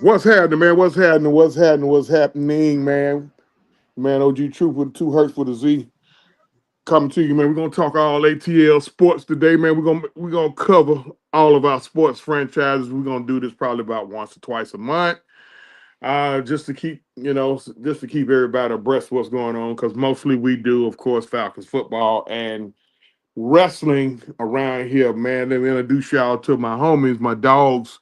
What's happening, man? What's happening? What's happening? What's happening, man? Man, OG Truth with two hurts with a Z coming to you, man. We're gonna talk all ATL sports today, man. We're gonna cover all of our sports franchises. We're gonna do this probably about once or twice a month, just to keep just to keep everybody abreast of what's going on. Because mostly we do, of course, Falcons football and wrestling around here, man. Let me introduce y'all to my homies, my dogs.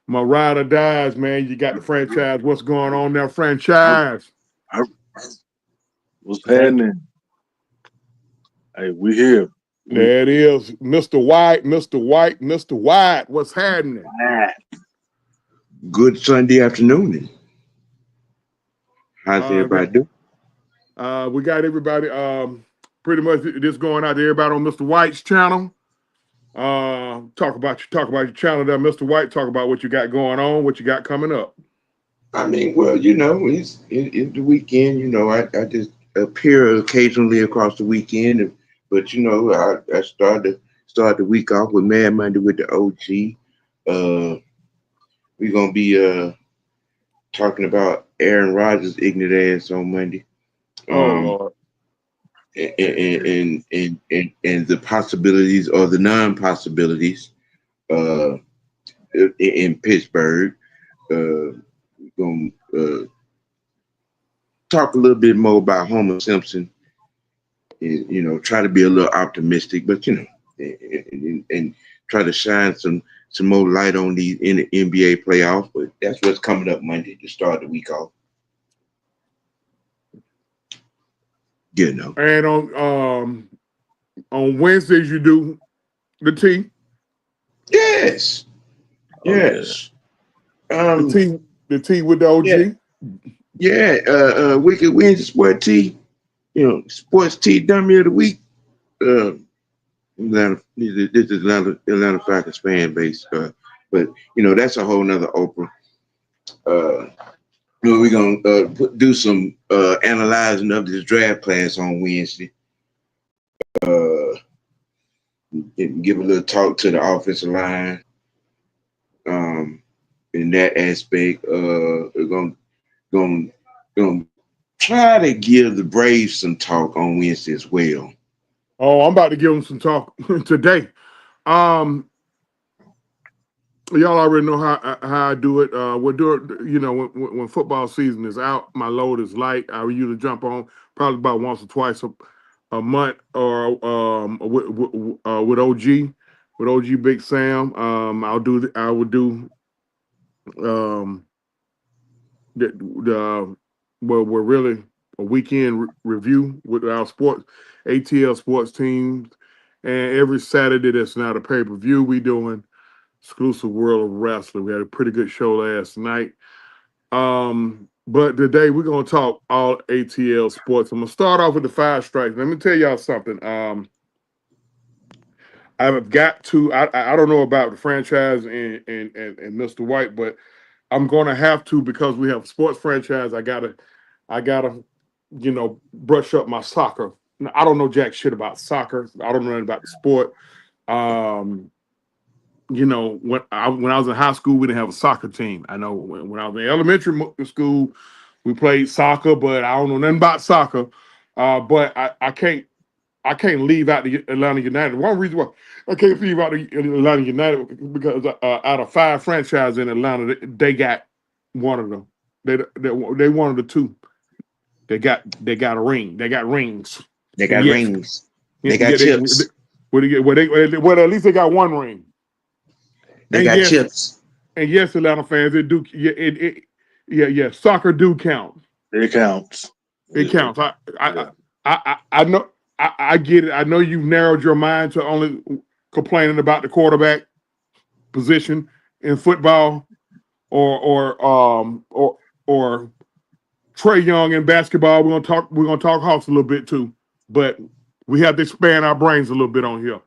My ride or dies, man. You got the franchise. What's going on there, franchise? What's happening? Hey, we here. There it is. Mr. White, Mr. White, Mr. White. What's happening? Good Sunday afternoon. How's everybody doing? We got everybody pretty much this going out to everybody on Mr. White's channel. Talk about your channel there, Mr. White. Talk about what you got going on, what you got coming up. I mean, well, it's the weekend. I just appear occasionally across the weekend, but I start the week off with Mad Monday with the OG. We're gonna be talking about Aaron Rodgers' ignorant ass on Monday. Lord. And the possibilities or the non-possibilities in Pittsburgh. We're gonna talk a little bit more about Homer Simpson. And, try to be a little optimistic, but and try to shine some more light on these in the NBA playoffs. But that's what's coming up Monday to start the week off. And on Wednesdays you do the tea. Yes. Yes. The tea with the OG. Yeah. Wicked Wednesday Sport Tea. Sports Tea Dummy of the Week. This is Atlanta Falcons fan base. But that's a whole nother Oprah. We're gonna do some analyzing of this draft class on Wednesday. Give a little talk to the offensive line. In that aspect, we're gonna try to give the Braves some talk on Wednesday as well. Oh, I'm about to give them some talk today. Y'all already know how I do it. We're doing, when football season is out, my load is light. I usually jump on probably about once or twice a month, or with OG Big Sam. I would do we're really a weekend review with our ATL sports teams, and every Saturday that's not a pay-per-view, we doing exclusive World of Wrestling. We had a pretty good show last night. But today we're gonna talk all ATL sports. I'm gonna start off with the 5 strikes. Let me tell y'all something. I've got to. I don't know about the franchise and Mr. White, but I'm gonna have to, because we have a sports franchise. I gotta, brush up my soccer. I don't know jack shit about soccer. I don't know anything about the sport. When I was in high school, we didn't have a soccer team. I know when I was in elementary school, we played soccer, but I don't know nothing about soccer. But I can't leave out the Atlanta United. One reason why I can't leave out the Atlanta United, because out of 5 franchises in Atlanta, they got one of them. They one of the 2. They got a ring. They got rings. They got rings. They got chips. Well, at least they got one ring. They got chips. And yes, Atlanta fans, it do. Yeah. Soccer do count. It counts. It counts. I know. I get it. I know you've narrowed your mind to only complaining about the quarterback position in football, or Trey Young in basketball. We're gonna talk Hawks a little bit too, but we have to expand our brains a little bit on here.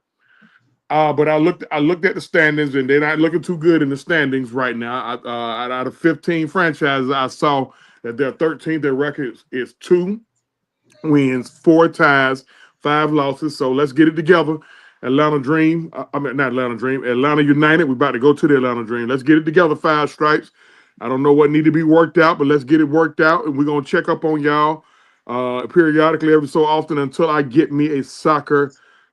But I looked at the standings, and they're not looking too good in the standings right now. Out of 15 franchises, I saw that their 13th. Their record is 2 wins, 4 ties, 5 losses. So let's get it together Atlanta Dream. I mean, not Atlanta Dream. Atlanta United. We're about to go to the Atlanta Dream. Let's get it together, Five Stripes. I don't know what need to be worked out, but let's get it worked out, and we're gonna check up on y'all periodically, every so often, until I get me a soccer.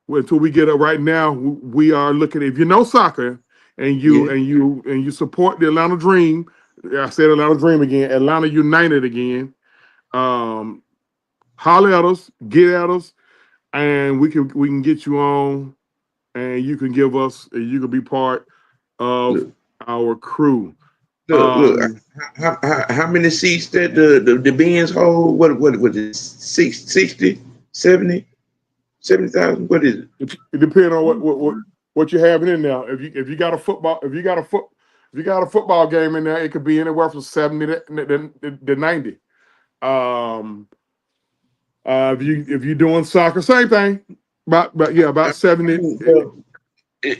Until we get it right now, we are looking. If you know soccer and Yeah. you support the Atlanta Dream, I said Atlanta Dream again, Atlanta United again. Um, Holler at us, get at us, and we can get you on, and you can give us, you can be part of Look, our crew. look. Um, How many seats that the Benz hold? What was it? 60, 70, 70,000? What is it? it depends on what you're having in there. If you got a football, if you got a football game in there, it could be anywhere from 70 to 90. Um, if you're doing soccer, same thing. About 70. Well,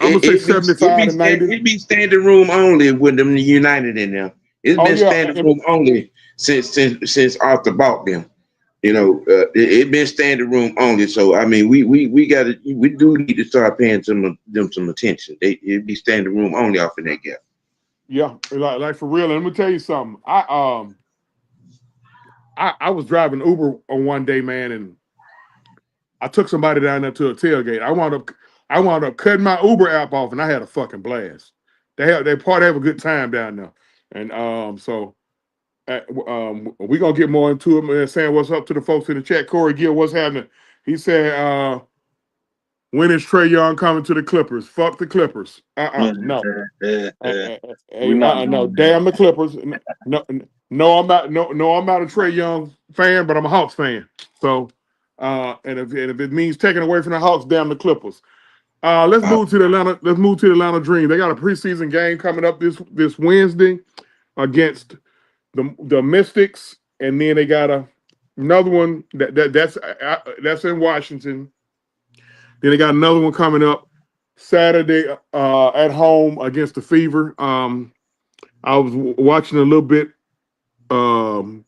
I'm gonna say 75 to 90. it be standing room only with them United in there. It's Oh been yeah, standing room only since Arthur bought them. You know, it been standing room only. So I mean, we do need to start paying them some attention. It be standing room only off in that gap. yeah, like for real. And let me tell you something. I was driving Uber on one day, man, and I took somebody down there to a tailgate. I wound up cutting my Uber app off, and I had a fucking blast. They have a good time down there, and we're gonna get more into it, man. Saying what's up to the folks in the chat. Corey Gill, what's happening? He said, when is Trey Young coming to the Clippers? Fuck the Clippers. No. We're not No. doing that. Damn the Clippers. No, no, I'm not. No, no, I'm not a Trey Young fan, but I'm a Hawks fan. So, and if it means taking away from the Hawks, damn the Clippers. Let's Uh, move to the Atlanta. Let's move to the Atlanta Dream. They got a preseason game coming up this Wednesday against the Mystics, and then they got another one that's in Washington. Then they got another one coming up Saturday at home against the Fever. I was watching a little bit um,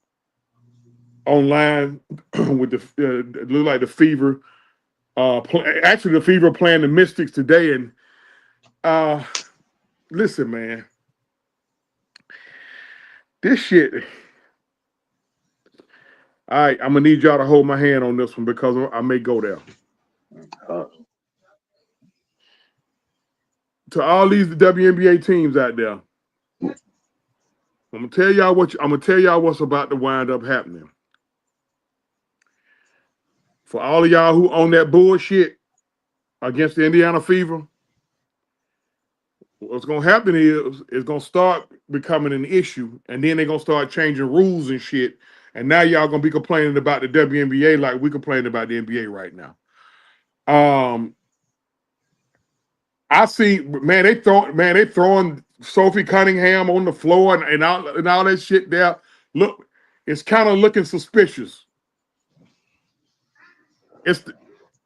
online with it looked like the Fever. Actually, the Fever playing the Mystics today, and uh, listen, man, this shit. All right, I'm gonna need y'all to hold my hand on this one because I may go there. Uh, To all these WNBA teams out there, I'm gonna tell y'all what's about to wind up happening. For all of y'all who own that bullshit against the Indiana Fever, what's gonna happen is it's gonna start becoming an issue, and then they're gonna start changing rules and shit. And now y'all gonna be complaining about the WNBA like we complaining about the NBA right now. Um, I see, they throwing Sophie Cunningham on the floor and all that shit there. Look, it's kind of looking suspicious. It's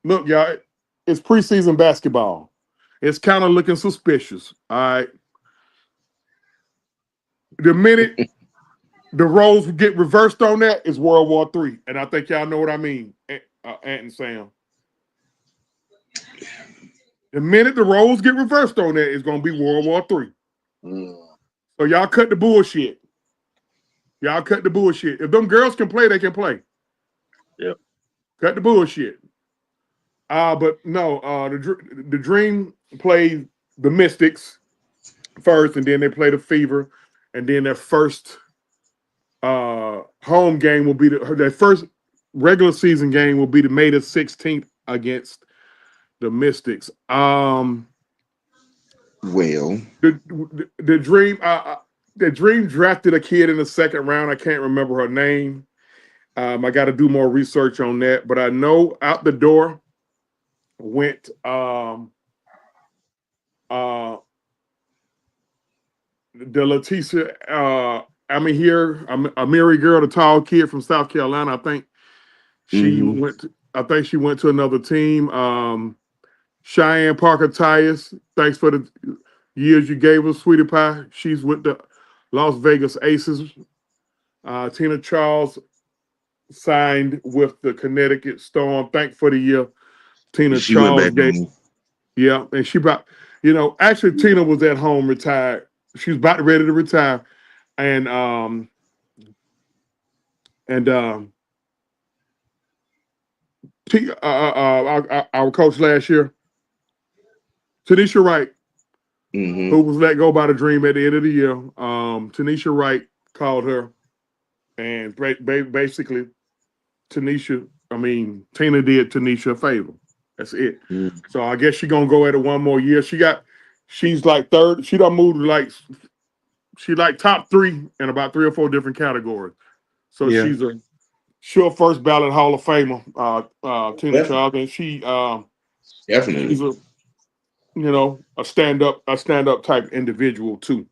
look, y'all, it's preseason basketball. It's kind of looking suspicious. All right. The minute the roles get reversed on that is World War III. And I think y'all know what I mean, Ant and Sam. The minute the roles get reversed on that, it's gonna be World War III. mm, So y'all cut the bullshit. Y'all cut the bullshit. If them girls can play, they can play. yep. Cut the bullshit. But no, the Dream played the Mystics first, and then they play the Fever, and then their first home game will be their first regular season game will be the May the 16th against the Mystics. well, The Dream the Dream drafted a kid in the second round. I can't remember her name. I got to do more research on that, but I know out the door went the Leticia Amiri girl, the tall kid from South Carolina. hmm I think she went to another team. Cheyenne Parker Tyus, thanks for the years you gave us, sweetie pie. She's with the Las Vegas Aces. Tina Charles signed with the Connecticut Storm. Thank for the year Tina she went Charles back gave. home. Yeah, and she brought, actually Tina was at home retired. She was about ready to retire, and and our coach last year, Tanisha Wright, Mm-hmm. who was let go by the Dream at the end of the year. Tanisha Wright called her, and basically Tina did Tanisha a favor. That's it. Mm-hmm. So I guess she's gonna go at it one more year. She's like third. She done moved she like top three in about three or four different categories. So Yeah, she's a sure first ballot Hall of Famer, Tina definitely, Child, and she's definitely. a stand up type individual too.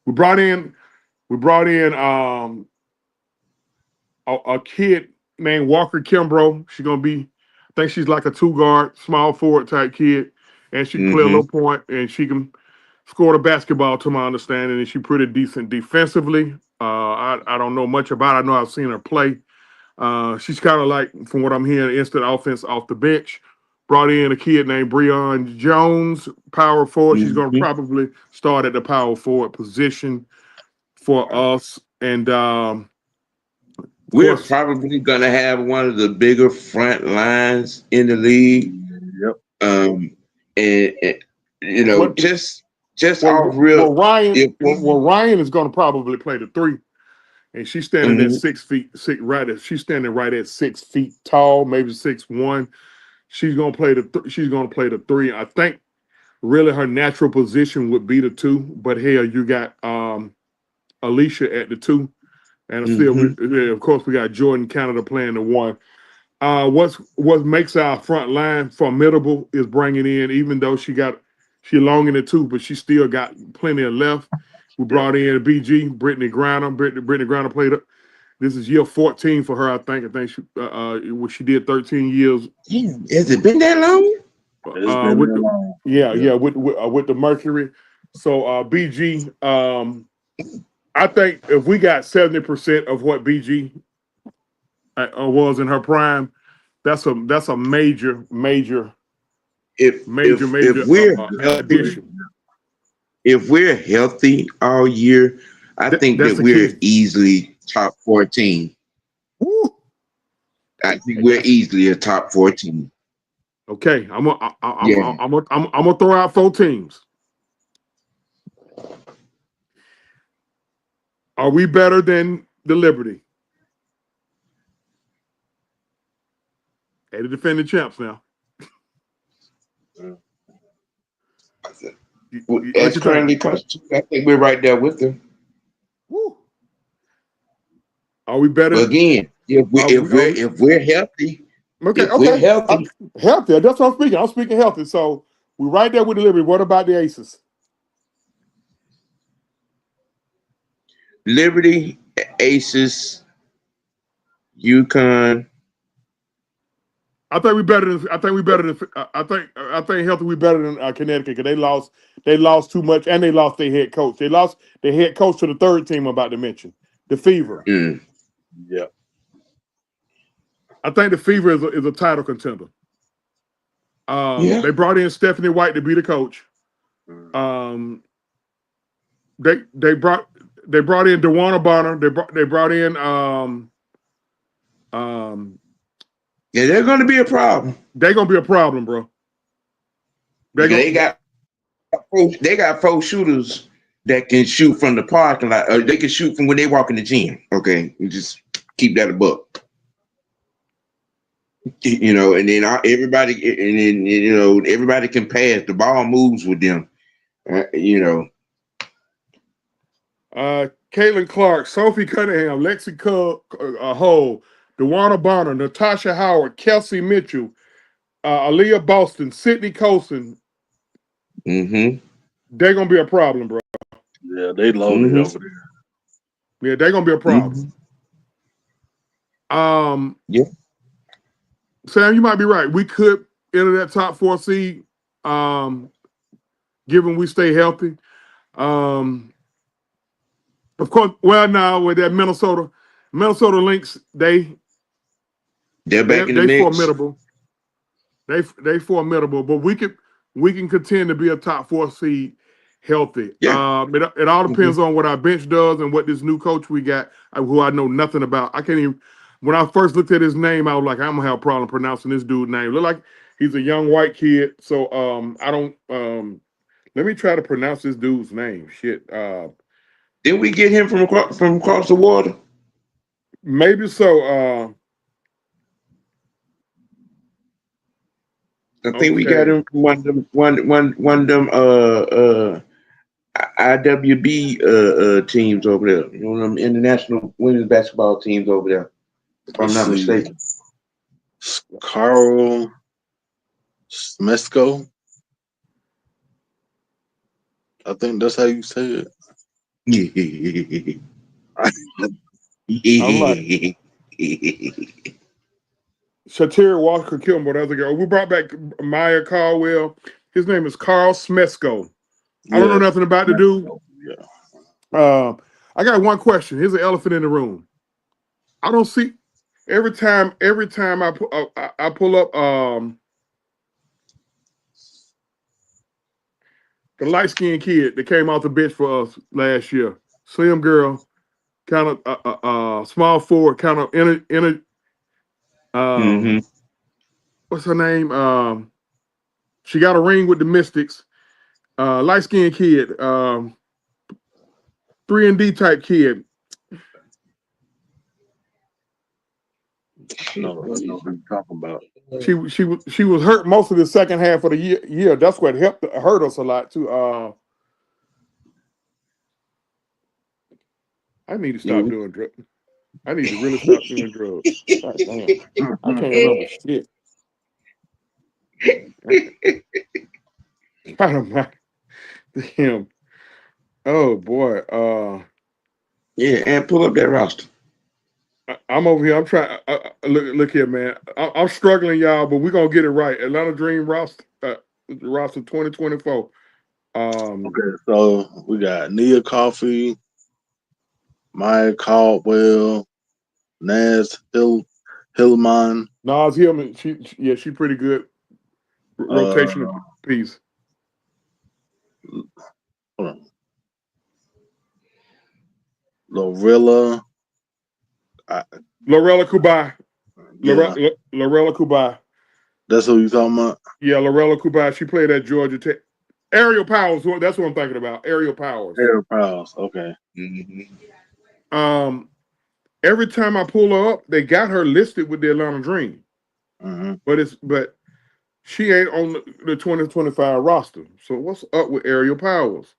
We brought in we brought in a kid named Walker Kimbrough. She's gonna be, I think she's like a two guard, small forward type kid, and she can play a Mm-hmm. little point, and she can score the basketball to my understanding, and she's pretty decent defensively. I don't know much about her. I know I've seen her play. She's kind of like, from what I'm hearing, instant offense off the bench. Brought in a kid named Breon Jones, power forward. She's going to Mm-hmm. probably start at the power forward position for us. And of We're course, probably gonna have one of the bigger front lines in the league. Yep. Um, and what just off real, if Ryan is going to probably play the three, and she's standing at Mhm. 6 feet she's standing right at 6 feet tall, maybe 6'1". She's gonna play the three. I think really her natural position would be the two, but hell, you got Alicia at the two, and still, Mhm. of course, we got Jordan Canada playing the one. What makes our front line formidable is bringing in, even though she long in the two, but she still got plenty of left. We Yep. brought in BG Brittany Griner. Brittany Griner played. This is year 14 for her. I think. She did 13 years. Damn, has it been that long? It's been With that the long. yeah Yep. yeah with the Mercury. So BG, I think if we got 70% of what BG was in her prime, that's a If major Great. addition. if we're healthy all year, I think That's that the we're key. easily top 14. Woo! I think Hey, we're easily a top 14. okay. Yeah. I'm gonna throw out four teams. Are we better than the Liberty? Hey, the defending champs now. What As you think? currently constituted, I think we're right there with them. Woo. Are we But better? again, Are we if we're healthy, okay? if we're Okay. healthy, Healthy. That's what I'm speaking. I'm speaking healthy. So we right there with the Liberty. What about the Aces? Liberty, Aces, UConn. I think we better than. I think we better than. I think healthy. We better than Connecticut because they lost too much and they lost their head coach. They lost their head coach to the third team I'm about to mention, the Fever. Mm, Yep. I think the Fever is a title contender. yeah, They brought in Stephanie White to be the coach. Um, they brought in DeWanna Bonner. They brought in um yeah, they're going to be a problem. they're gonna be a problem, bro. They Because go they got pro shooters that can shoot from the parking lot. Or they can shoot from when they walk in the gym. Okay, you just keep that a buck. And then everybody, and then everybody can pass. The ball moves with them. Uh, you know, Caitlin Clark, Sophie Cunningham, Lexi Hull, DeWanna Bonner, Natasha Howard, Kelsey Mitchell, Aaliyah Boston, Sydney Colson. mm-hmm, They're gonna be a problem, bro. Yeah, they loaded mm-hmm, over there. Yeah, they're gonna be a problem. mm-hmm. Um, Yeah, Sam, you might be right. We could enter that top four seed, um, given we stay healthy. Um, of course, well now with that Minnesota Lynx, they're back in the they mix. formidable. They formidable, but we could we can contend to be a top 4 seed healthy. Yeah. It all Mhm. depends on what our bench does and what this new coach we got, who I know nothing about. I can't even. When I first looked at his name, I was like, I'm gonna have a problem pronouncing this dude's name. Look like he's a young white kid. So I don't. Let me try to pronounce this dude's name. Shit. Didn't we get him from across the water? Maybe so. I think we got Okay. him from one of them IWB teams over there. You know, them international women's basketball teams over there. If I'm Let's not see. mistaken. Carl Smesco. I think that's how you say it. I'm like Shatira Walker Kilmore. That's a girl. We brought back Maya Caldwell. His name is Carl Smesco. I don't know Yeah. nothing about the dude. Yeah. I got one question. Here's an elephant in the room. I don't see every time I pull up the light skinned kid that came off the bench for us last year. Slim girl, kind of small forward, kind of in a hmm what's her name? She got a ring with the Mystics. Light skinned kid, 3-and-D type kid. No, what you talking about? She was hurt most of the second half of the year. That's what hurt us a lot too. I need to stop doing drugs. I need to really stop doing drugs. God damn. I can't remember shit. I don't mind him. Oh boy. Yeah, and pull up that roster. I'm over here. I'm trying. Look here, man. I'm struggling, y'all, but we're gonna get it right. Atlanta Dream roster 2024. Okay, so we got Nia Coffee, Maya Caldwell, Naz Hillman, Nas Hillman. She pretty good uh, rotational piece. hold on, Lorilla. Lorella Kubai. Yeah, Lorella Kubai. that's who you talking about. Yeah, Lorella Kubai. She played at Georgia Tech. Ariel Powers. That's what I'm thinking about. Ariel Powers. Air Prowse. Okay. hmm Um, every time I pull her up, they got her listed with the Atlanta Dream, Mm-hmm. but she ain't on the 2025 roster. So what's up with Ariel Powers?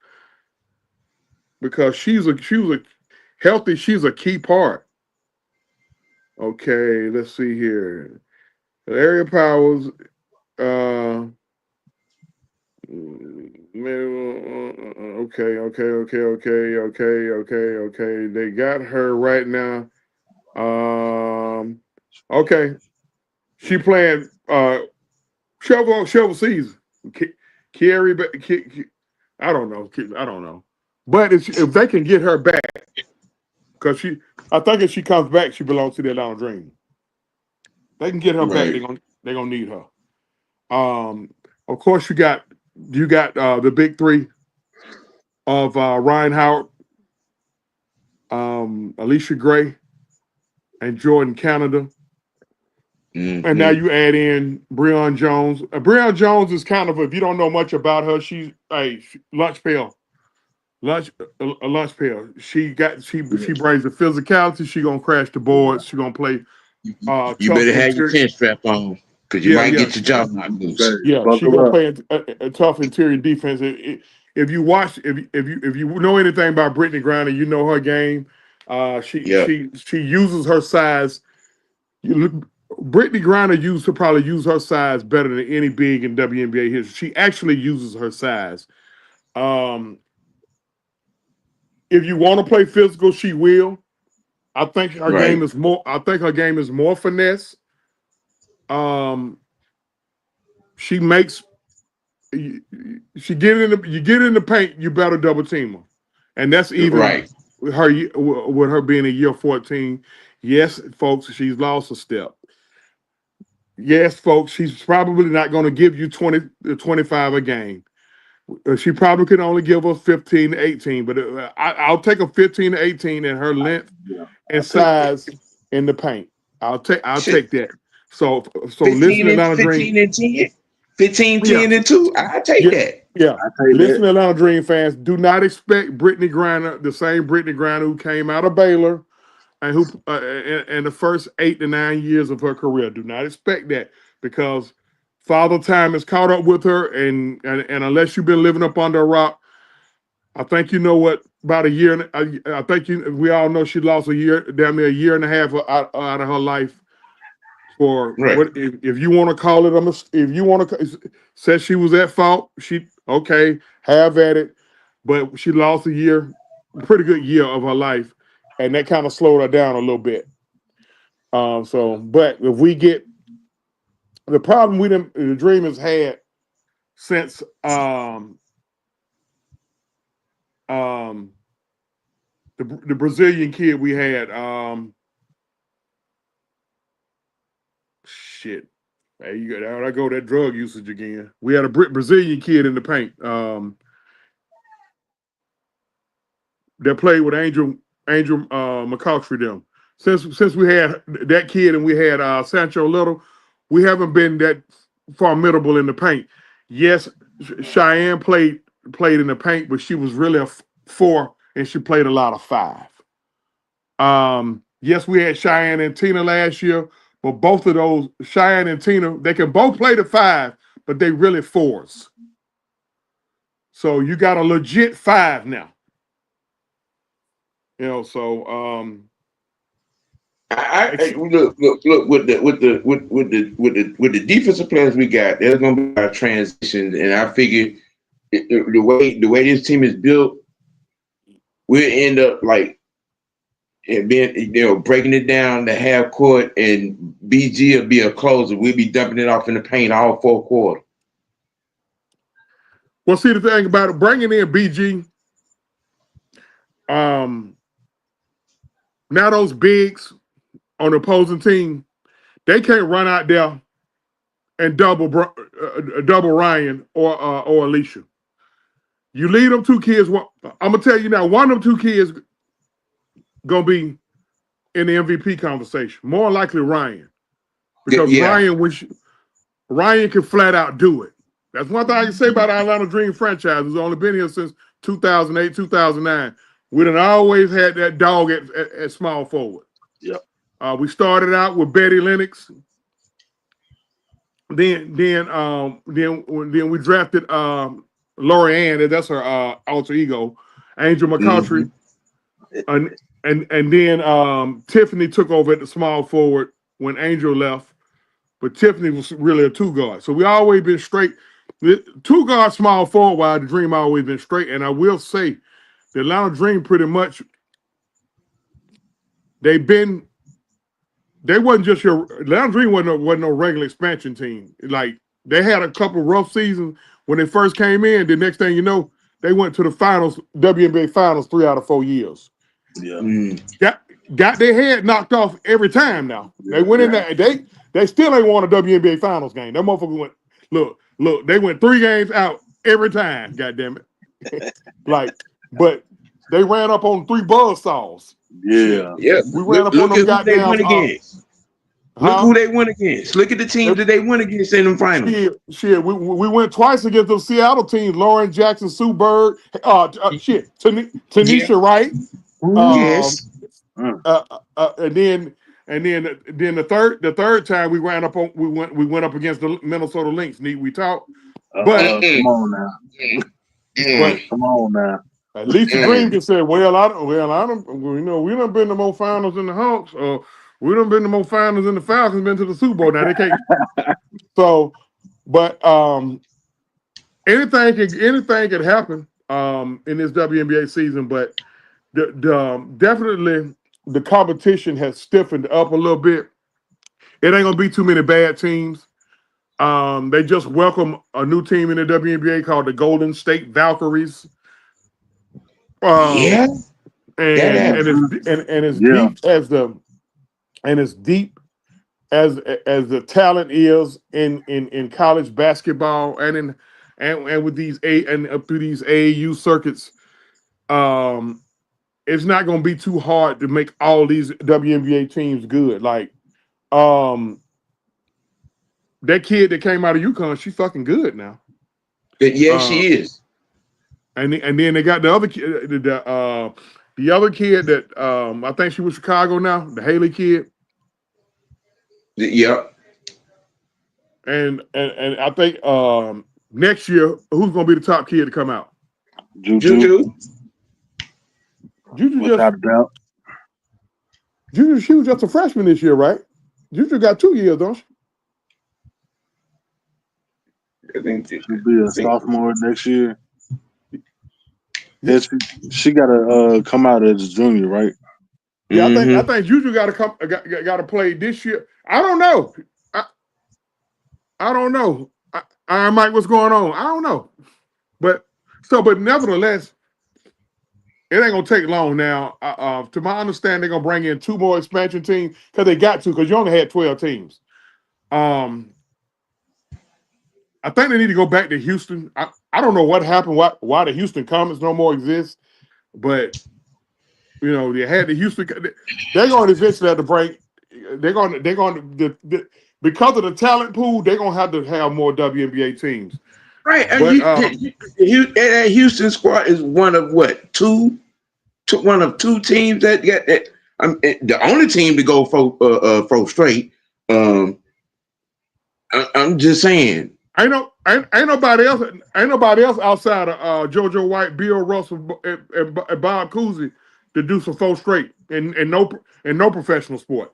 Because she was a healthy. She's a key part. Okay, let's see here. Ariel Powers. Uh, okay. They got her right now. Okay. She playing shovel season. Carrie, I don't know. I don't know. But if they can get her back, because I think if she comes back, she belongs to the Atlanta Dream. They can get her back. Right. They're gonna need her. Of course, you got the big three of Ryan Howard, Alicia Gray, and Jordan Canada. And now hmm you add in Breon Jones. Breon Jones is kind of, if you don't know much about her, she's a lunch pail. A lunch pail. She brings the physicality. She gonna crash the boards. She gonna play You tough better have your interior. chin strap on because you Yeah, might yeah, get your jaw knocked loose. Okay, yeah. She gonna buckle up. play a tough interior defense. If you watch, if you know anything about Brittany Griner, you know her game. Yeah. She uses her size. Brittany Griner probably use her size better than any big in WNBA history. She actually uses her size. Um, if you want to play physical, she will. I think her game Right. is more. I think her game is more finesse. Um, she makes she get in the you get in the paint, you better double team her, and that's even Right. with her being in year 14. Yes, folks, she's lost a step. Yes, folks, she's probably not going to give you 20 to 25 a game. She probably can only give us 15 to 18, but I'll take a 15 to 18 in her length Yeah, and I'll take that. size in the paint. I'll Shit, take that. So listen 15 to and Atlanta Dream. 15 and 10, 15, Yeah, 10 and 2. I take yeah, that. yeah. I'll take Listen that. to Atlanta Dream fans. Do not expect Brittany Griner, the same Brittany Griner who came out of Baylor and who in the first 8 to 9 years of her career. Do not expect that because Father Time has caught up with her, and unless you've been living up under a rock, I think you know what. About a year, I think we all know she lost a year, damn near a year and a half out of her life for Right. what if you want to call it a if you want to said she was at fault. She okay, have at it, but she lost a year, pretty good year of her life, and that kind of slowed her down a little bit. But if we get the problem the Dream has had since um the Brazilian kid we had shit. Hey, there I go that drug usage again. We had a Brazilian kid in the paint that played with Angel McCautry them. Since we had that kid and we had Sancho Little, we haven't been that formidable in the paint. Yes, Cheyenne played in the paint, but she was really a four and she played a lot of five. Yes, we had Cheyenne and Tina last year, but both of those, Cheyenne and Tina, they can both play the five, but they really fours. So you got a legit five now. So Look with the defensive players we got. There's gonna be a transition, and I figure the way this team is built, we'll end up like it being breaking it down to half court, and BG will be a closer. We'll be dumping it off in the paint all 4 quarters. well, see the thing about it, bringing in BG, um, now those bigs on the opposing team, they can't run out there and double Ryan or Alicia. You lead them two kids. I'm gonna tell you now, one of them two kids gonna be in the MVP conversation. More likely Ryan, because Yeah, Ryan can flat out do it. That's one thing I can say about our Atlanta Dream franchise. Who's only been here since 2008, 2009. We done always had that dog at small forward. Yeah. We started out with Betty Lennox. Then we drafted Lori Ann. That's her alter ego, Angel mm-hmm. McCautry, and then Tiffany took over at the small forward when Angel left. But Tiffany was really a two guard. So we always been straight. Two guard small forward while the Dream always been straight. And I will say the Atlanta Dream pretty much they wasn't just your Atlanta Dream wasn't no regular expansion team. Like they had a couple rough seasons when they first came in. The next thing you know, they went to the finals, WNBA finals 3 out of 4 years. Yeah. Got their head knocked off every time now. Yeah, They went in there, they still ain't won a WNBA finals game. That motherfucker went, look, they went 3 games out every time, god damn it. But they ran up on 3 buzzsaws. Yeah. Yeah. We ran up on Look them at who they goddamn went against. Look who they went against. Look at the teams that they went against in the finals. Shit. We went twice against the Seattle teams. Lauren Jackson, Sue Bird, Tanisha Wright. Yes. And then the third time we went up against the Minnesota Lynx. We talked, but Come on now. Come on now. at least the Dream can say, I don't, we done been to more finals than the Hawks, or we done been to more finals than the Falcons been to the Super Bowl. Now they can't. So, but anything could happen in this WNBA season, but definitely the competition has stiffened up a little bit. It ain't gonna be too many bad teams. They just welcome a new team in the WNBA called the Golden State Valkyries. Yeah. And it's deep as the talent is in college basketball and with these and up through these AAU circuits, it's not going to be too hard to make all these WNBA teams good. Like that kid that came out of UConn, she's fucking good now. Yeah, she is. And then they got the other kid, the other kid that I think she was Chicago now, the Haley kid. Yeah. And I think next year, who's going to be the top kid to come out? Juju. Juju Without a doubt. Juju, she was just a freshman this year, right? Juju got 2 years, don't she? I think She'll be a sophomore next year. Yeah, she got to come out as a junior, right? Yeah, I think Juju got to play this year. I don't know. I don't know. Iron Mike, what's going on? I don't know. But nevertheless, it ain't gonna take long now. To my understanding, they're gonna bring in 2 more expansion teams because they got to, because you only had 12 teams. I think they need to go back to Houston. I don't know what happened, why the Houston Comets no more exist, but you know, they had the Houston. They're going to eventually have to bring. They're going to because of the talent pool. They're going to have more WNBA teams. Right. But That Houston squad is one of what? Two teams that get that. The only team to go for straight. I'm just saying. Ain't nobody else. Ain't nobody else outside of JoJo White, Bill Russell, and Bob Cousy to do some 4 straight and no professional sport.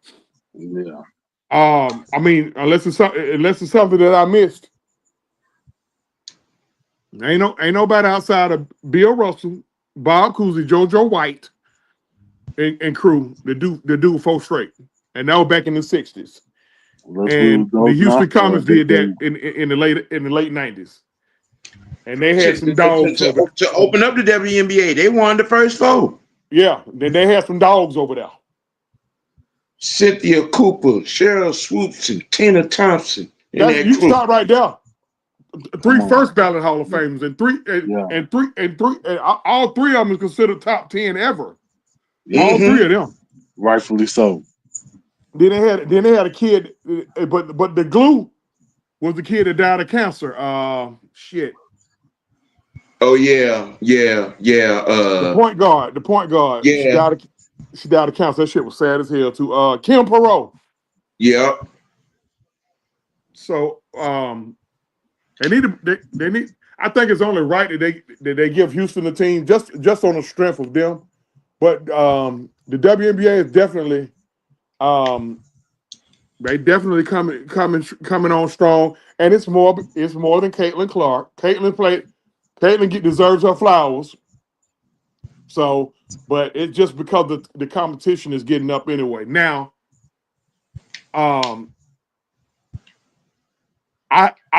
Yeah. I mean, unless it's something that I missed. Ain't nobody outside of Bill Russell, Bob Cousy, JoJo White, and crew that do 4 straight, and that was back in the '60s. And the Houston Comets did that in the late '90s, and they had some dogs to open up the WNBA. They won the first 4. Yeah, then they had some dogs over there. Cynthia Cooper, Cheryl Swoops, and Tina Thompson. You start right there. 3 first ballot Hall of Famers and all 3 of them is considered top 10 ever. All 3 of them, rightfully so. Then they had a kid, but the glue was the kid that died of cancer. Shit. Oh yeah. The point guard. Yeah. She died of cancer. That shit was sad as hell too. Kim Perot. Yeah. So they need. I think it's only right that they give Houston a team just on the strength of them. But the WNBA is definitely they definitely coming on strong, and it's more than Caitlin Clark. Caitlin deserves her flowers. So, but it's just because the competition is getting up anyway. Now, I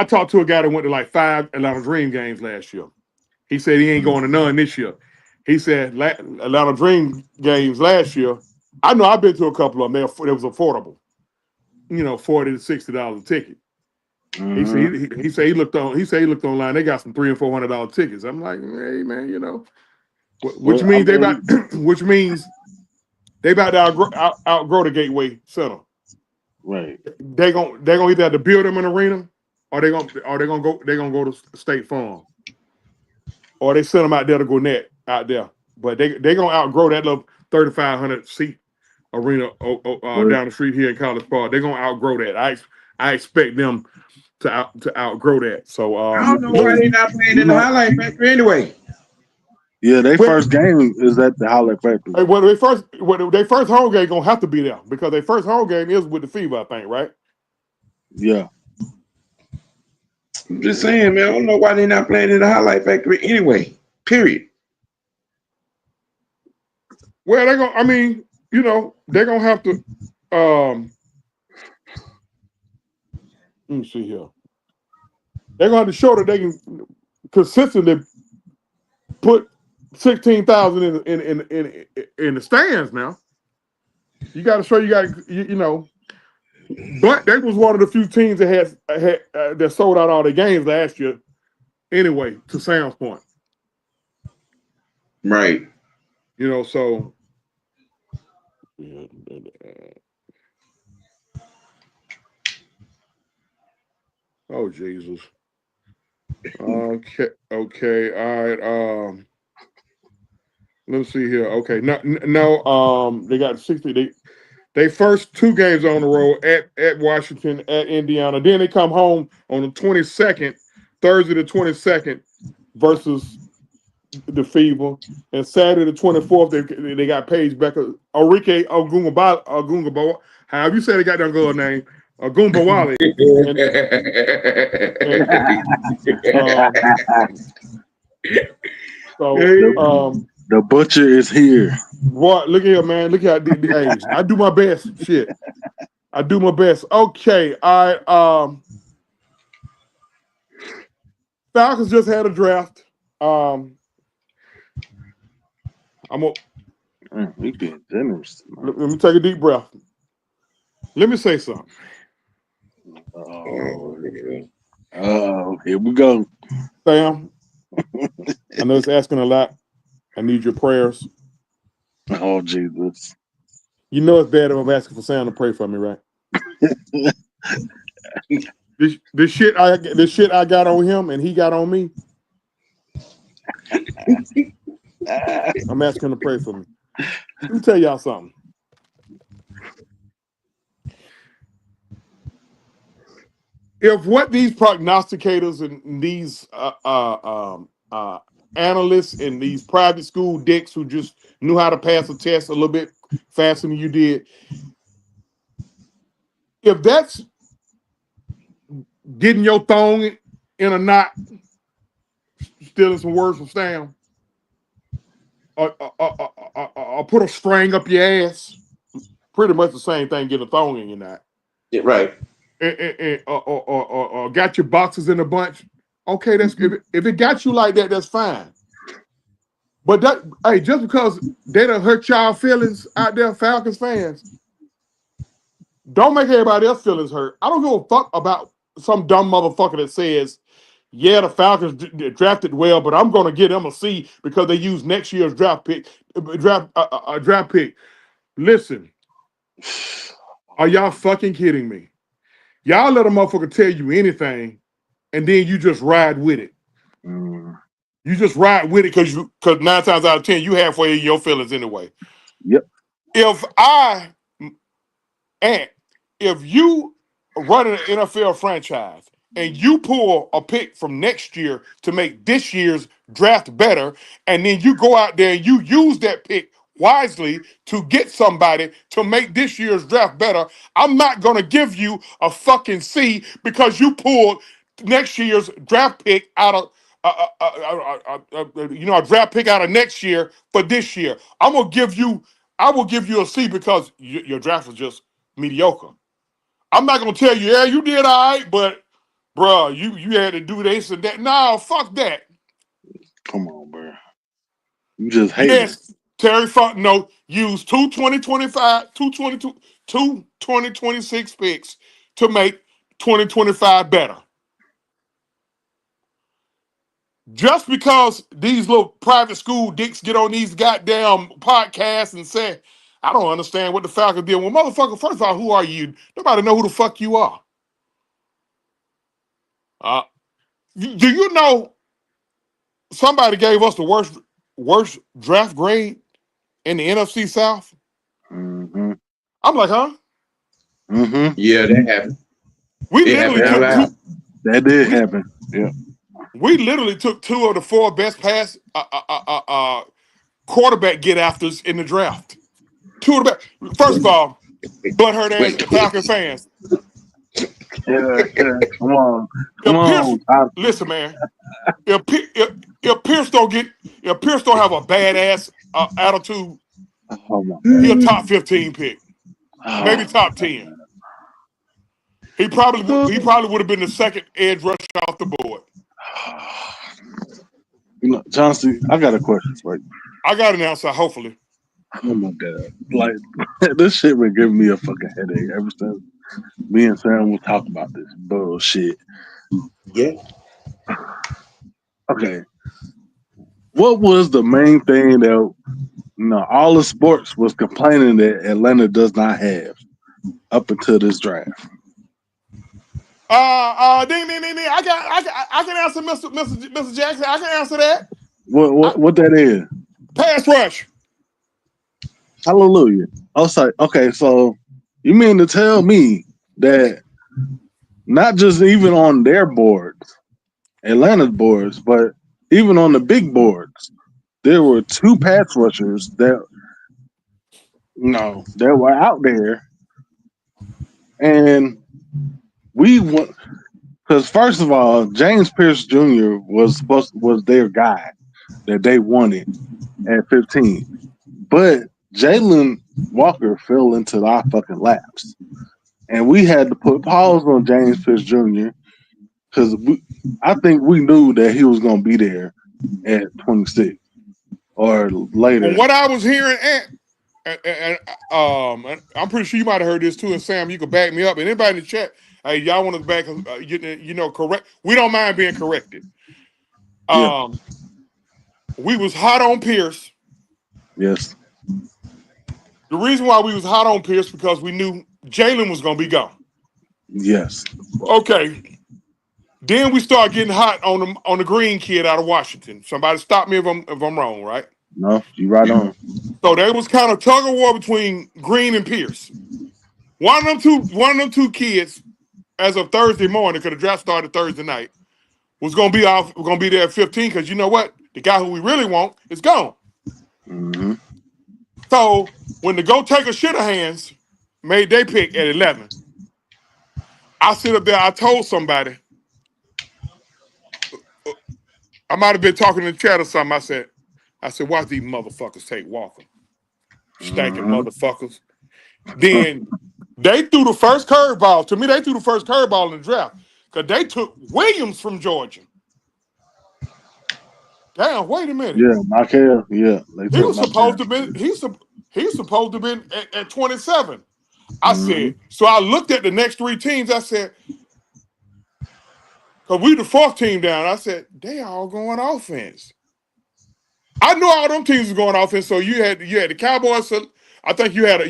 talked to a guy that went to like 5 Atlanta Dream games last year. He said he ain't going to none this year. He said Atlanta Dream games last year. I know I've been to a couple of them. It was affordable, $40 to $60 a ticket. Mm-hmm. He said he looked online. They got some $300 and $400 tickets. I'm like, hey man, which means they about to outgrow the Gateway Center. Right. They gonna either have to build them an arena, or they're gonna go to State Farm, or they send them out there to Gwinnett out there. But they gonna outgrow that little 3,500 seat arena down the street here in College Park. They're gonna outgrow that. I expect them to outgrow that. So I don't know why they're not playing in the Highlight Factory anyway. Yeah, their first game is at the Highlight Factory. Well, their first home game gonna have to be there because their first home game is with the Fever, I think, right? Yeah. I'm just saying, man. I don't know why they're not playing in the Highlight Factory anyway. Period. Well, they're gonna. I mean, they're gonna have to. Let me see here. They're gonna have to show that they can consistently put 16,000 in the stands. Now, you got to show But they was one of the few teams that had that sold out all their games last year. Anyway, to Sam's point, Right. So oh Jesus. Okay, all right. Let me see here. Okay, no. They got 60. They first 2 games on the road at Washington, at Indiana. Then they come home on the 22nd, Thursday the 22nd, versus the Fever. And Saturday the 24th, they got Paige Becker, Enrique Ogungabawa, however you say the goddamn girl name, Ogunbawale. Um, so, The butcher is here. what? Look here, man. Look at hey, I do my best. Shit, I do my best. Okay, all right. Falcons just had a draft. I'm gonna We being generous. let me take a deep breath. Let me say something. Here we go. Sam, I know it's asking a lot. I need your prayers. Oh Jesus. You know it's bad if I'm asking for Sam to pray for me, right? this shit I got on him and he got on me. I'm asking him to pray for me. Let me tell y'all something. If what these prognosticators and these analysts and these private school dicks who just knew how to pass a test a little bit faster than you did, if that's getting your thong in a knot, stealing some words from Stam, or put a string up your ass, pretty much the same thing, get a thong in your knot. Yeah, right. Or got your boxes in a bunch. Okay, that's if it got you like that, that's fine. But hey, just because they done hurt y'all feelings out there, Falcons fans, don't make everybody else feelings hurt. I don't give a fuck about some dumb motherfucker that says, yeah, the Falcons drafted well, but I'm going to give them a C because they used next year's draft pick. Draft pick. Listen, are y'all fucking kidding me? Y'all let a motherfucker tell you anything, and then you just ride with it. You just ride with it because 9 times out of 10 you halfway in your feelings anyway. Yep. If you run an NFL franchise and you pull a pick from next year to make this year's draft better, and then you go out there and you use that pick wisely to get somebody to make this year's draft better, I'm not going to give you a fucking C because you pulled next year's draft pick out of a draft pick out of next year for this year. I will give you a C because your draft was just mediocre. I'm not gonna tell you, yeah, you did all right, but bruh, you had to do this and that. No, fuck that. Come on, bro. You just hate yes, Terry Fontenot used 2026 picks to make 2025 better. Just because these little private school dicks get on these goddamn podcasts and say, I don't understand what the Falcons did. Well, motherfucker, first of all, who are you? Nobody know who the fuck you are. Do you know somebody gave us the worst draft grade in the NFC South? Mm-hmm. I'm like, huh? Mm-hmm. Yeah, that happened. We literally took two. That did happen. Yeah. We literally took 2 of the 4 best pass quarterback get afters in the draft. 2 of the best. First of all, butthurt ass Falcon fans. Yeah. Come on. Listen, man. If Pierce don't have a badass attitude, he a top 15 pick, maybe top 10. He probably would have been the second edge rusher off the board. Johnston, I got a question for you. I got an answer, hopefully. Oh my god! Like this shit been giving me a fucking headache ever since Me and Sam will talk about this bullshit. Yeah. Okay. What was the main thing that all the sports was complaining that Atlanta does not have up until this draft? Ding, ding, ding, ding. I can answer Mr. Jackson. I can answer that. What that is? Pass rush. Hallelujah. Okay, so you mean to tell me that not just even on their boards, Atlanta's boards, but even on the big boards, there were two pass rushers that that were out there, and we went because first of all, James Pierce Jr. was their guy that they wanted at 15, but Jalen Walker fell into our fucking laps, and we had to put pause on James Pierce Jr. because I think we knew that he was going to be there at 26 or later. From what I was hearing, and I'm pretty sure you might have heard this too. And Sam, you can back me up. And anybody in the chat, hey, y'all want to back, correct? We don't mind being corrected. We was hot on Pierce. Yes. The reason why we was hot on Pierce because we knew Jalen was going to be gone. Yes. Okay. Then we start getting hot on the green kid out of Washington. Somebody stop me if I'm wrong, right? No, you right on. So there was kind of tug of war between Green and Pierce. One of them two kids, as of Thursday morning, because the draft started Thursday night, was gonna be there at 15. Because you know what, the guy who we really want is gone. Mm-hmm. So when the go take a shit of hands made their pick at 11, I sit up there. I told somebody. I might have been talking in the chat or something. I said, watch these motherfuckers take Walker. Stinking motherfuckers. Then they threw the first curveball. To me, they threw the first curveball in the draft. Because they took Williams from Georgia. Damn, wait a minute. Yeah, Michael. Yeah. He was supposed to be, he's supposed to be at 27. I said, so I looked at the next three teams. I said, because we the fourth team down. I said, they all going offense. I knew all them teams was going offense. So you had the Cowboys. So I think you had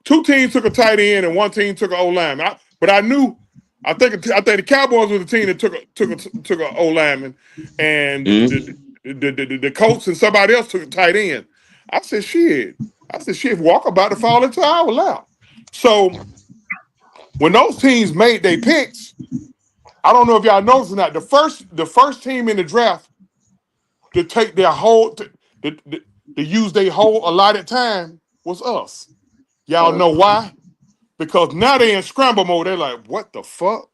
two teams took a tight end and one team took an O lineman. But I knew. I think the Cowboys was the team that took a O lineman, and the Colts and somebody else took a tight end. I said, shit. Walker about to fall into our lap. So when those teams made their picks, I don't know if y'all noticed or not. The first team in the draft to take their whole to use their whole allotted time was us. Y'all know why? Because now they in scramble mode. They're like, what the fuck?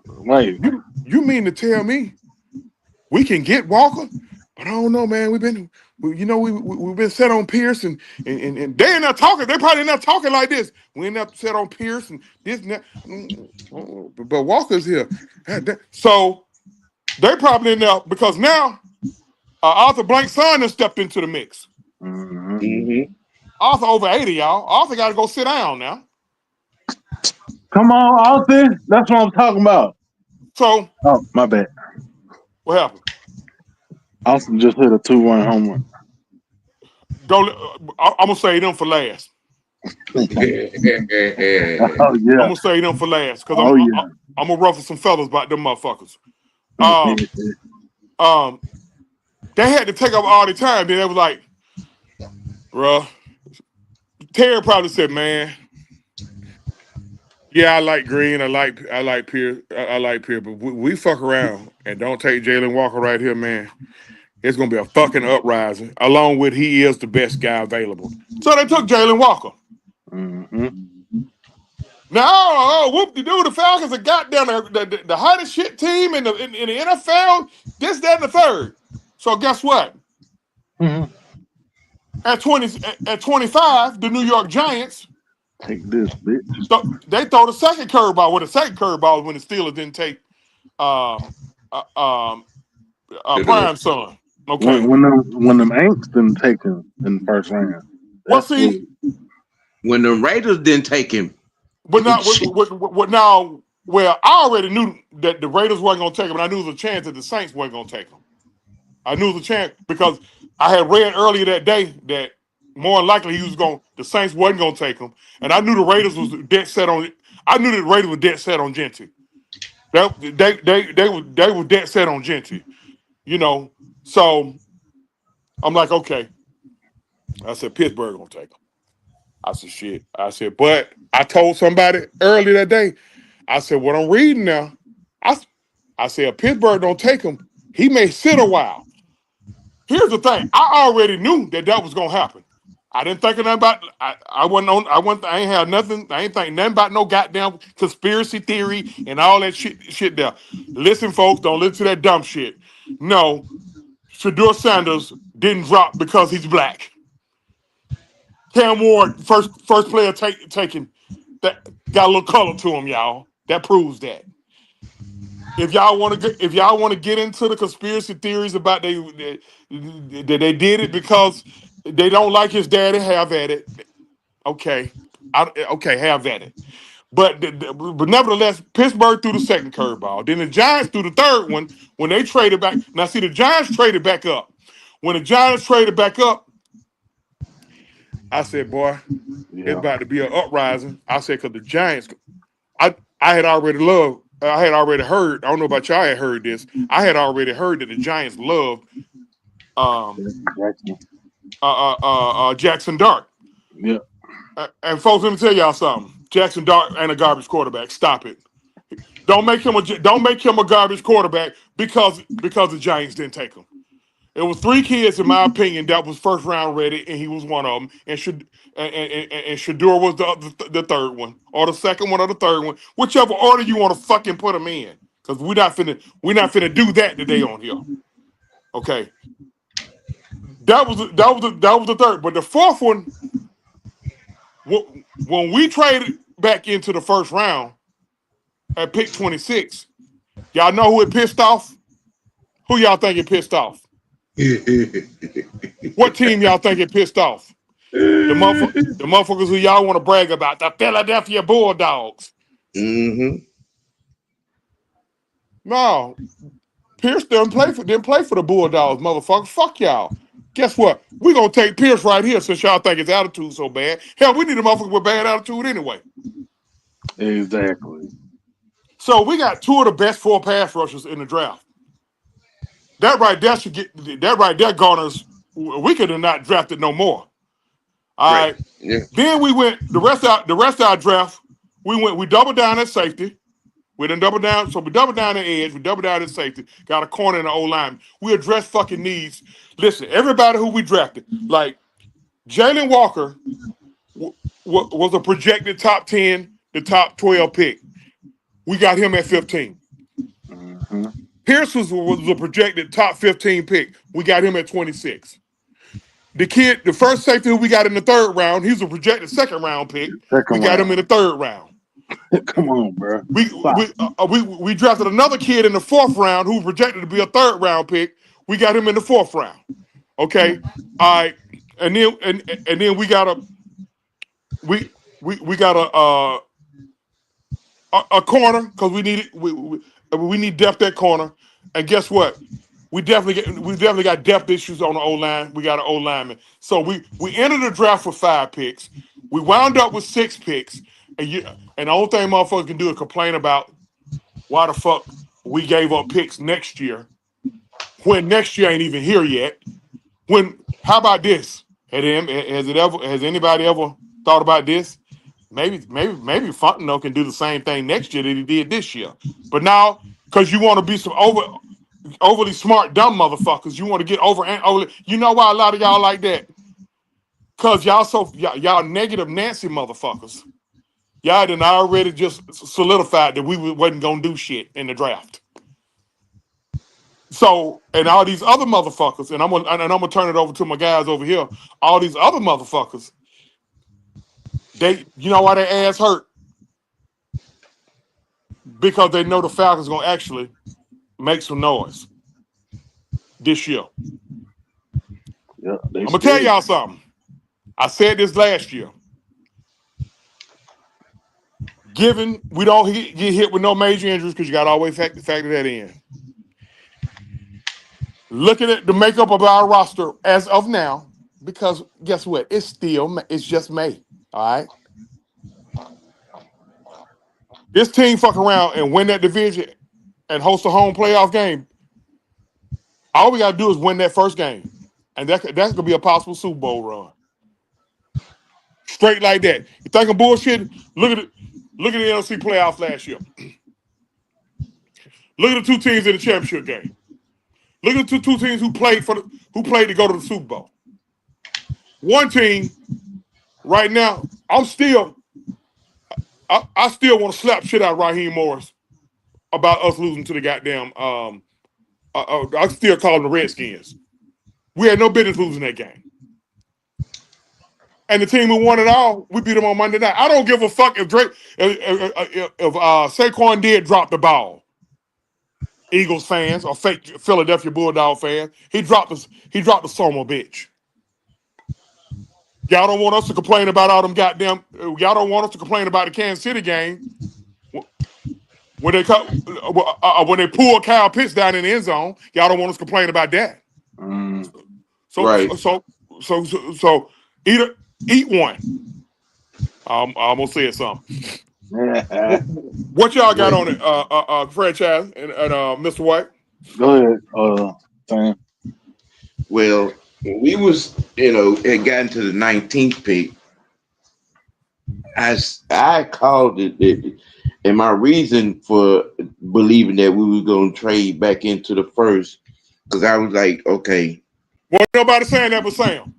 Wait. You mean to tell me we can get Walker? But I don't know, man. We've been set on Pierce and they're not talking. They're probably not talking like this. We ain't not set on Pierce and this and that. But Walker's here. So they probably in there because now Arthur Blank's son has stepped into the mix. Mm-hmm. Arthur over 80, y'all. Arthur got to go sit down now. Come on, Austin. That's what I'm talking about. So, my bad. What happened? Austin just hit a 2-1 home run. I'm gonna say them for last. Yeah. I'm gonna say them for last because I'm gonna ruffle some feathers about them motherfuckers. They had to take up all the time. Then they was like, bruh. Terry probably said, man. Yeah, I like Green. I like Pierce. I like Pierce, but we fuck around and don't take Jalen Walker right here, man. It's gonna be a fucking uprising. Along with he is the best guy available. So they took Jalen Walker. Now, whoop-de-doo, the Falcons have got down the hottest shit team in the NFL. This, that, and the third. So guess what? At 25, the New York Giants. Take this, bitch. So they throw the second curveball. Well, the second curveball when the Steelers didn't take Prime Son. Okay. When them Aints didn't take him in the first round. When the Raiders didn't take him. But not what now. Well, I already knew that the Raiders weren't going to take him, and I knew there was a chance that the Saints weren't going to take him. I knew there was a chance because I had read earlier that day that more than likely the Saints wasn't going to take him, and I knew the Raiders was dead set on. I knew that the Raiders were dead set on Gentry. They were dead set on Gentry. So I'm like, okay. I said Pittsburgh gonna take him. I said shit. I said, but I told somebody earlier that day. I said, what I'm reading now, I, I said, if Pittsburgh don't take him, he may sit a while. Here's the thing. I already knew that was going to happen. I didn't think of nothing about, I ain't had nothing, I ain't think nothing about no goddamn conspiracy theory and all that shit there. Listen, folks, don't listen to that dumb shit. No, Shedeur Sanders didn't drop because he's black. Cam Ward, first player taken, that got a little color to him, y'all. That proves that. If y'all want to get into the conspiracy theories about they did it because they don't like his daddy, have at it. Okay, okay, have at it. But nevertheless, Pittsburgh threw the second curveball. Then the Giants threw the third one when they traded back. Now see, the Giants traded back up. When the Giants traded back up, I said, boy, it's about to be an uprising. I said, because the Giants, I had already heard, I don't know about y'all had heard this. I had already heard that the Giants loved Jackson Dart. Yeah. And folks, let me tell y'all something. Jackson Dart ain't a garbage quarterback. Stop it. Don't make him a garbage quarterback because the Giants didn't take him. It was 3 kids, in my opinion, that was first round ready, and he was one of them. And Shedeur was the third one, or the second one, or the third one, whichever order you want to fucking put them in. Because we're not finna do that today on here. Okay, that was the third, but the fourth one, when we traded back into the first round at pick 26, y'all know who it pissed off? Who y'all think it pissed off? What team y'all think it pissed off? The motherfuckers who y'all want to brag about, the Philadelphia Bulldogs. Mm-hmm. No, Pierce didn't play for the Bulldogs, motherfuckers. Fuck y'all. Guess what? We're gonna take Pierce right here since y'all think his attitude so bad. Hell, we need a motherfucker with bad attitude anyway. Exactly. So we got 2 of the best 4 pass rushers in the draft. That right there garners. We could have not drafted no more. All Right. right. Yeah. Then we went the rest of our draft. We doubled down at safety. We didn't double down, so we doubled down at edge. We doubled down at safety. Got a corner and an O-line. We addressed fucking needs. Listen, everybody who we drafted, like Jalen Walker, was a projected top 10, the top 12 pick. We got him at 15. Mm-hmm. Pierce was a projected top 15 pick. We got him at 26. The first safety who we got in the third round, he's a projected second round pick. We got him in the third round. Come on, bro. We drafted another kid in the fourth round who was projected to be a third round pick. We got him in the fourth round. Okay, all right, and then we got a corner because we need depth at corner. And guess what? We definitely got depth issues on the O line. We got an O lineman. So we entered the draft with 5 picks. We wound up with 6 picks. And the only thing motherfuckers can do is complain about why the fuck we gave up picks next year when next year ain't even here yet. How about this? Has anybody ever thought about this? Maybe Fontenot can do the same thing next year that he did this year. But now, because you want to be some overly smart, dumb motherfuckers, you want to get over. You know why a lot of y'all like that? Because y'all negative Nancy motherfuckers. Y'all done already just solidified that we wasn't gonna do shit in the draft. So, and all these other motherfuckers, and I'm gonna turn it over to my guys over here. All these other motherfuckers, you know why their ass hurt? Because they know the Falcons gonna actually make some noise this year. Yeah, I'm gonna tell y'all something. I said this last year. given we don't get hit with no major injuries, because you got to always factor that in. Looking at the makeup of our roster as of now, because guess what? It's just May. All right. This team fuck around and win that division and host a home playoff game. All we gotta do is win that first game, and that's gonna be a possible Super Bowl run. Straight like that. You think of bullshit? Look at the NFC playoffs last year. Look at the two teams in the championship game. Look at the two teams who played to go to the Super Bowl. One team right now, I still want to slap shit out of Raheem Morris about us losing to the goddamn. I still call them the Redskins. We had no business losing that game. And the team who won it all, we beat them on Monday night. I don't give a fuck if Saquon did drop the ball. Eagles fans or fake Philadelphia Bulldog fans, he dropped the son of a bitch. Y'all don't want us to complain about all them goddamn. Y'all don't want us to complain about the Kansas City game when they pull Kyle Pitts down in the end zone. Y'all don't want us to complain about that. Right. So eat one. I almost said something. What y'all got on it, franchise and Mr. White? Go ahead, Sam. Well, when we was, had gotten to the 19th pick, I called it, and my reason for believing that we were going to trade back into the first, because I was like, okay. Well, nobody saying that but Sam.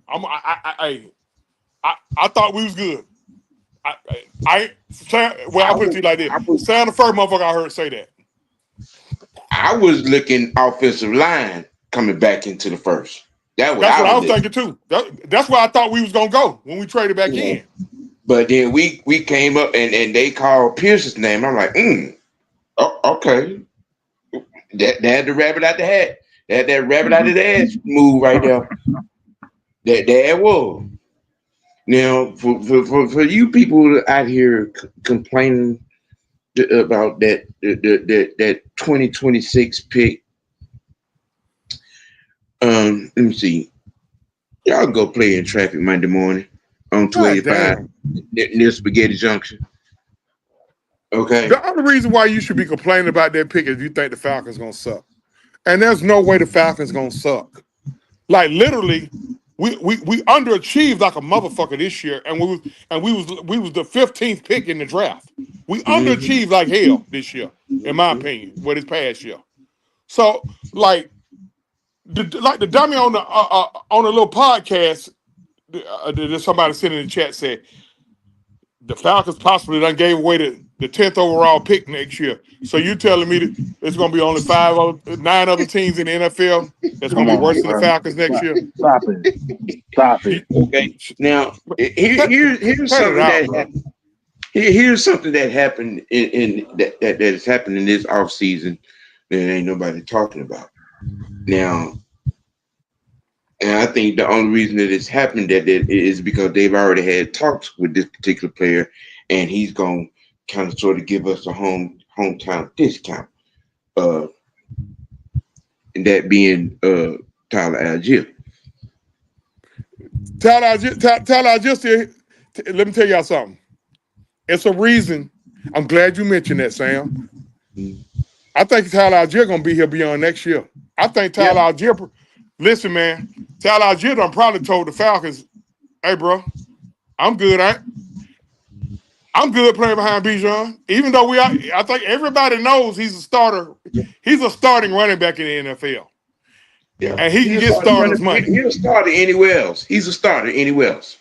I thought we was good. I put it to you like this. Sam the first motherfucker I heard say that. I was looking offensive line coming back into the first. That's what I was thinking too. That's where I thought we was gonna go when we traded back in. But then we came up and they called Pierce's name. I'm like, okay. That had the rabbit out the hat. That rabbit out of the ass move right there. That it was. Now, for you people out here complaining about that 2026 pick, let me see. Y'all go play in traffic Monday morning on 285 near Spaghetti Junction. Okay. The only reason why you should be complaining about that pick is you think the Falcons gonna suck, and there's no way the Falcons gonna suck. Like literally. We underachieved like a motherfucker this year, and we was the 15th pick in the draft. We underachieved like hell this year, in my opinion, with this past year. So like the dummy on a little podcast, somebody sitting in the chat said the Falcons possibly done gave away the 10th overall pick next year. So you telling me that there's going to be only 9 other teams in the NFL that's going to be worse than the Falcons next year? Stop it. Okay. Now, here's something that happened. Here's something that happened that has happened in this offseason that ain't nobody talking about. Now, and I think the only reason that it's happened that is because they've already had talks with this particular player, and he's going to kind of sort of give us a hometown discount. And that being Tyler Algier. Tyler Algier, let me tell y'all something. It's a reason. I'm glad you mentioned that, Sam. I think Tyler Algier going to be here beyond next year. I think Tyler Algier... Listen, man, Tyler Algier done probably told the Falcons, hey, bro, I'm good. I'm good playing behind Bijan. Even though I think everybody knows he's a starter. He's a starting running back in the NFL. Yeah. And he can get starters money. He's a starter anywhere else. He's a starter anywhere else.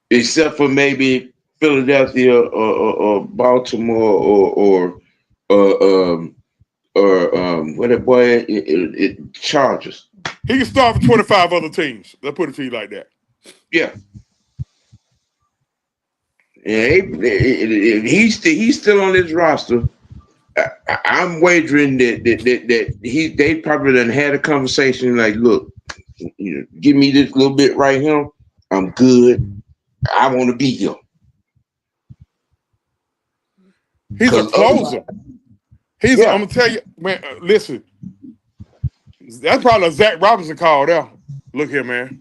Except for maybe Philadelphia or Baltimore or what that boy Chargers. He can start for 25 other teams. Let's put it to you like that. Yeah. He's still on this roster. I'm wagering that they probably done had a conversation like, look, give me this little bit right here. I'm good. I want to be here. He's a Because closer. I'm yeah, gonna tell you, man. Listen, that's probably a Zach Robinson call there. Look here, man.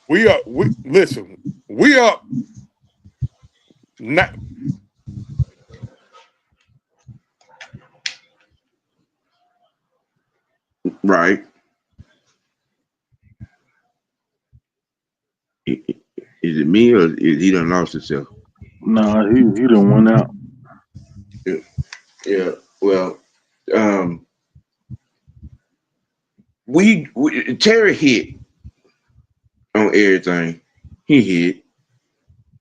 We up. We listen. We up. Not, right. Is it me or is he done lost himself? No, he done went out. Yeah. Yeah. Well, um, we Terry hit on everything. He hit.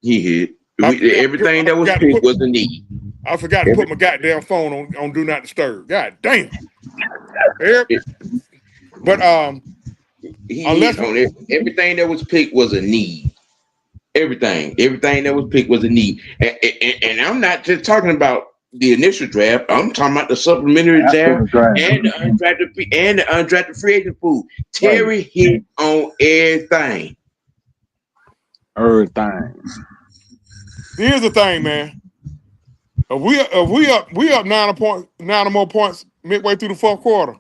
He hit. Everything that was forgot to picked put. was a need. I forgot to Every put my goddamn phone on do not disturb. God damn. Every- it, But he unless hit on it. Everything that was picked was a need. Everything that was picked was a need. And I'm not just talking about the initial draft. I'm talking about the supplementary After draft the draft. and the undrafted free agent pool. Right. Terry hit on everything. Everything. here's the thing, man. If we up 9 or more points midway through the fourth quarter.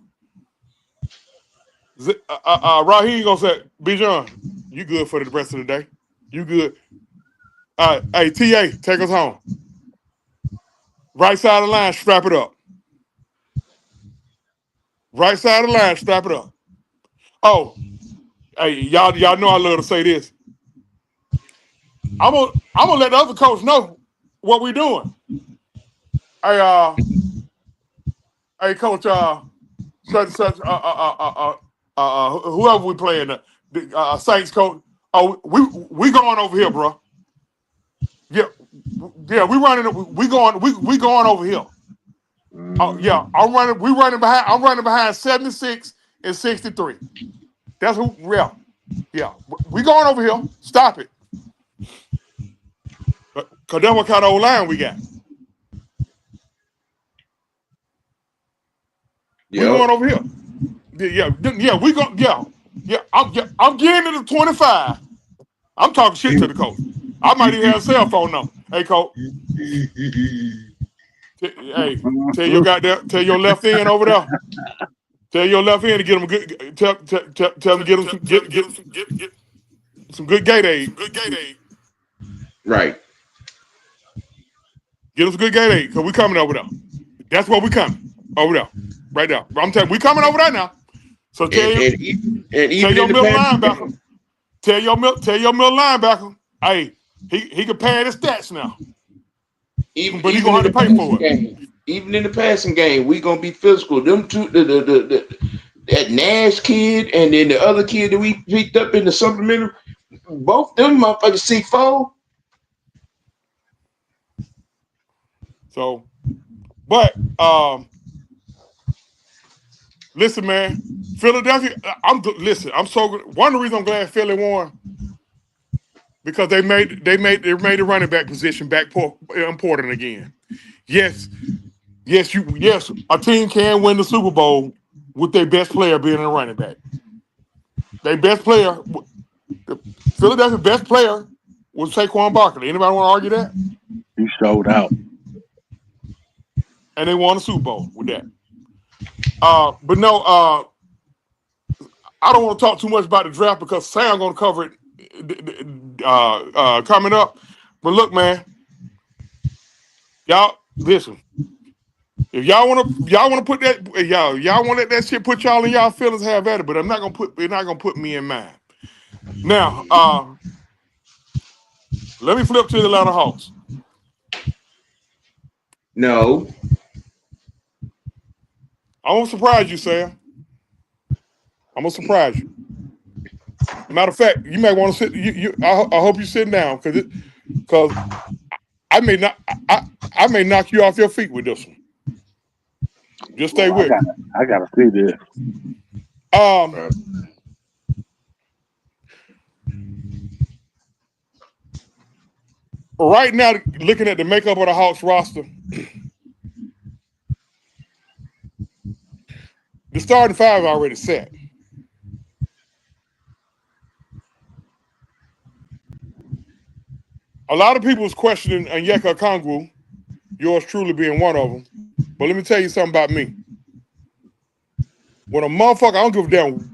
Raheem gonna say, Bijan, you good for the rest of the day. You good. Hey, TA, take us home. Right side of the line, strap it up. Right side of the line, strap it up. Oh, hey, y'all know I love to say this. I'm gonna let the other coach know what we doing. Hey, hey, coach, such whoever we playing, the Saints coach. Oh, we going over here, bro. Yeah, yeah, we going over here. Oh Mm. yeah, I'm running. We running behind. I'm running behind 76 and 63. That's who. Yeah, yeah. We going over here. Stop it. Cause that's what kind of old line we got. We Yep. going over here. Yeah. We go. Yeah. I'm getting to the 25. I'm talking shit to the coach. I might even have a cell phone number. Hey, coach. Hey, tell your left end over there. Tell your left end to get them good. Tell them to get them some good gate aid. Right. Get them some good gate aid because we coming over there. That's where we coming over there, right there. I'm telling you, we coming over there now. So And tell even your in the middle passing linebacker. game, Tell your middle linebacker. Hey, he can pad his stats now, but he even gonna in have the to pay passing for it. game, we gonna be physical. Them two, that Nash kid and then the other kid that we picked up in the supplementary, both them motherfuckers C4. So, but listen, man, Philadelphia. Listen. I'm so one of the reasons I'm glad Philly won because they made the running back position back important again. Yes, yes. A team can win the Super Bowl with their best player being a running back. Their best player, the Philadelphia best player was Saquon Barkley. Anybody want to argue that? He showed out. And they won the Super Bowl with that. But no, I don't want to talk too much about the draft because Sam going to cover it coming up. But look, man, y'all listen. If y'all want to put that, y'all want to let that shit put y'all in y'all feelings, have at it. But they're not gonna put me in mine. Now, let me flip to the Atlanta Hawks. No, I'm gonna surprise you, Sam. I'm gonna surprise you. Matter of fact, you may want to sit. I hope you're sitting down because I may not. I may knock you off your feet with this one. Just stay Well, with me. I gotta see this. Um, right now, looking at the makeup of the Hawks roster, the starting five already set. A lot of people was questioning Onyeka Okongwu yours truly being one of them. But let me tell you something about me. When a motherfucker, I don't give a damn.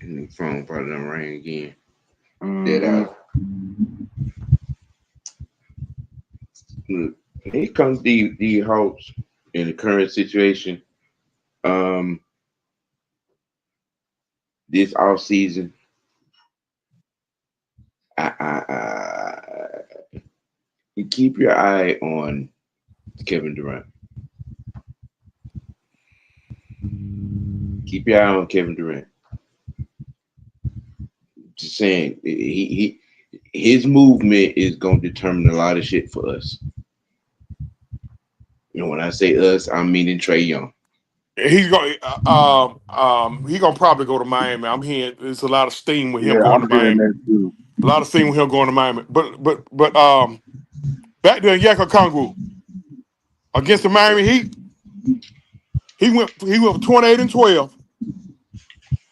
And the phone probably done rang again. Mm-hmm. Look, here comes the Hawks in the current situation. This off season, you keep your eye on Kevin Durant. Keep your eye on Kevin Durant. Just saying, his movement is gonna determine a lot of shit for us. You know, when I say us, I'm meaning Trae Young. He's going. He gonna probably go to Miami. I'm hearing there's a lot of steam with him Yeah, going I'm to hearing Miami. that too. A lot of steam with him going to Miami. But back then, Yaka Kongwu against the Miami Heat, he went for 28 and 12.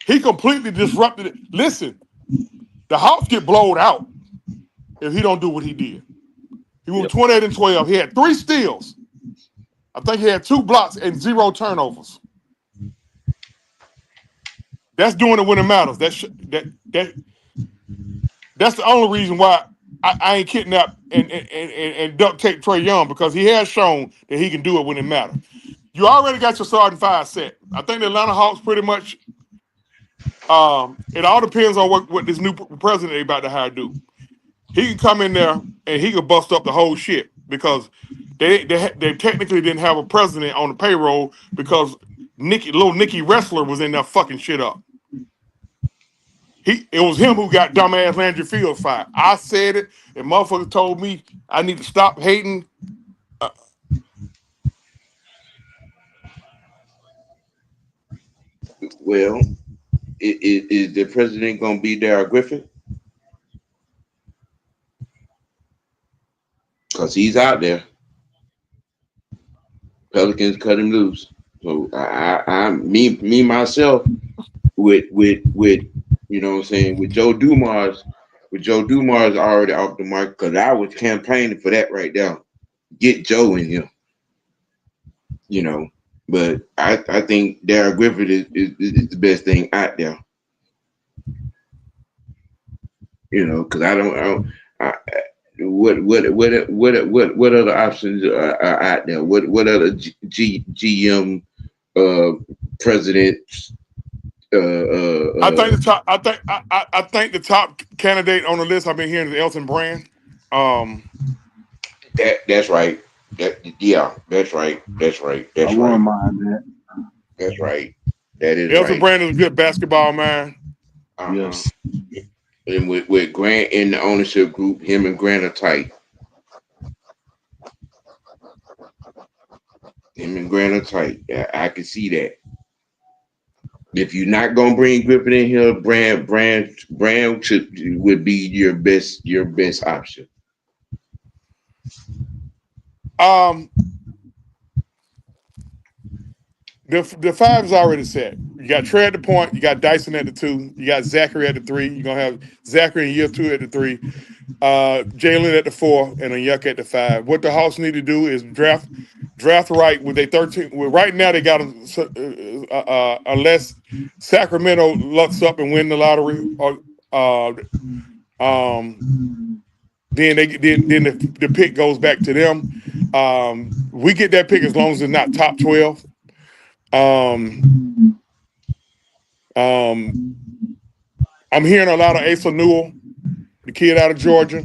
He completely disrupted it. Listen, the Hawks get blowed out if he don't do what he did. He went Yep. 28 and 12. He had 3 steals. I think he had 2 blocks and 0 turnovers. That's doing it when it matters. That's the only reason why I ain't kidnapped and duct tape Trae Young, because he has shown that he can do it when it matters. You already got your starting 5 set. I think the Atlanta Hawks pretty much. It all depends on what this new president they about to hire do. He can come in there and he can bust up the whole shit, because they technically didn't have a president on the payroll because little Nikki Wrestler was in there fucking shit up. It was him who got dumbass Landry Fields fired. I said it, and motherfuckers told me I need to stop hating. Well, is the president gonna be Darryl Griffin? Because he's out there. Pelicans cut him loose. So me myself with you know what I'm saying, with Joe Dumars already off the market, because I was campaigning for that right there. Get Joe in here. You know. But I think Darryl Griffin is the best thing out there. You know, because what other options are out there? What other GM president? I think the top. I think the top candidate on the list I've been hearing is Elton Brand. That's right. That's right. I wouldn't mind that. That's right. That is Elton right. Brand is a good basketball man. Yes. And with Grant in the ownership group, him and Grant are tight. Yeah, I can see that. If you're not gonna bring Griffin in here, Brand would be your best option. The 5 is already set. You got Trey at the point. You got Dyson at the 2. You got Zachary at the 3. You're gonna have Zachary in year 2 at the 3. Jalen at the 4, and a Yuck at the 5. What the Hawks need to do is draft right with their 13. Well, right now they got unless Sacramento lucks up and win the lottery, or then the pick goes back to them. We get that pick as long as it's not top 12. I'm hearing a lot of Asa Newell, the kid out of Georgia,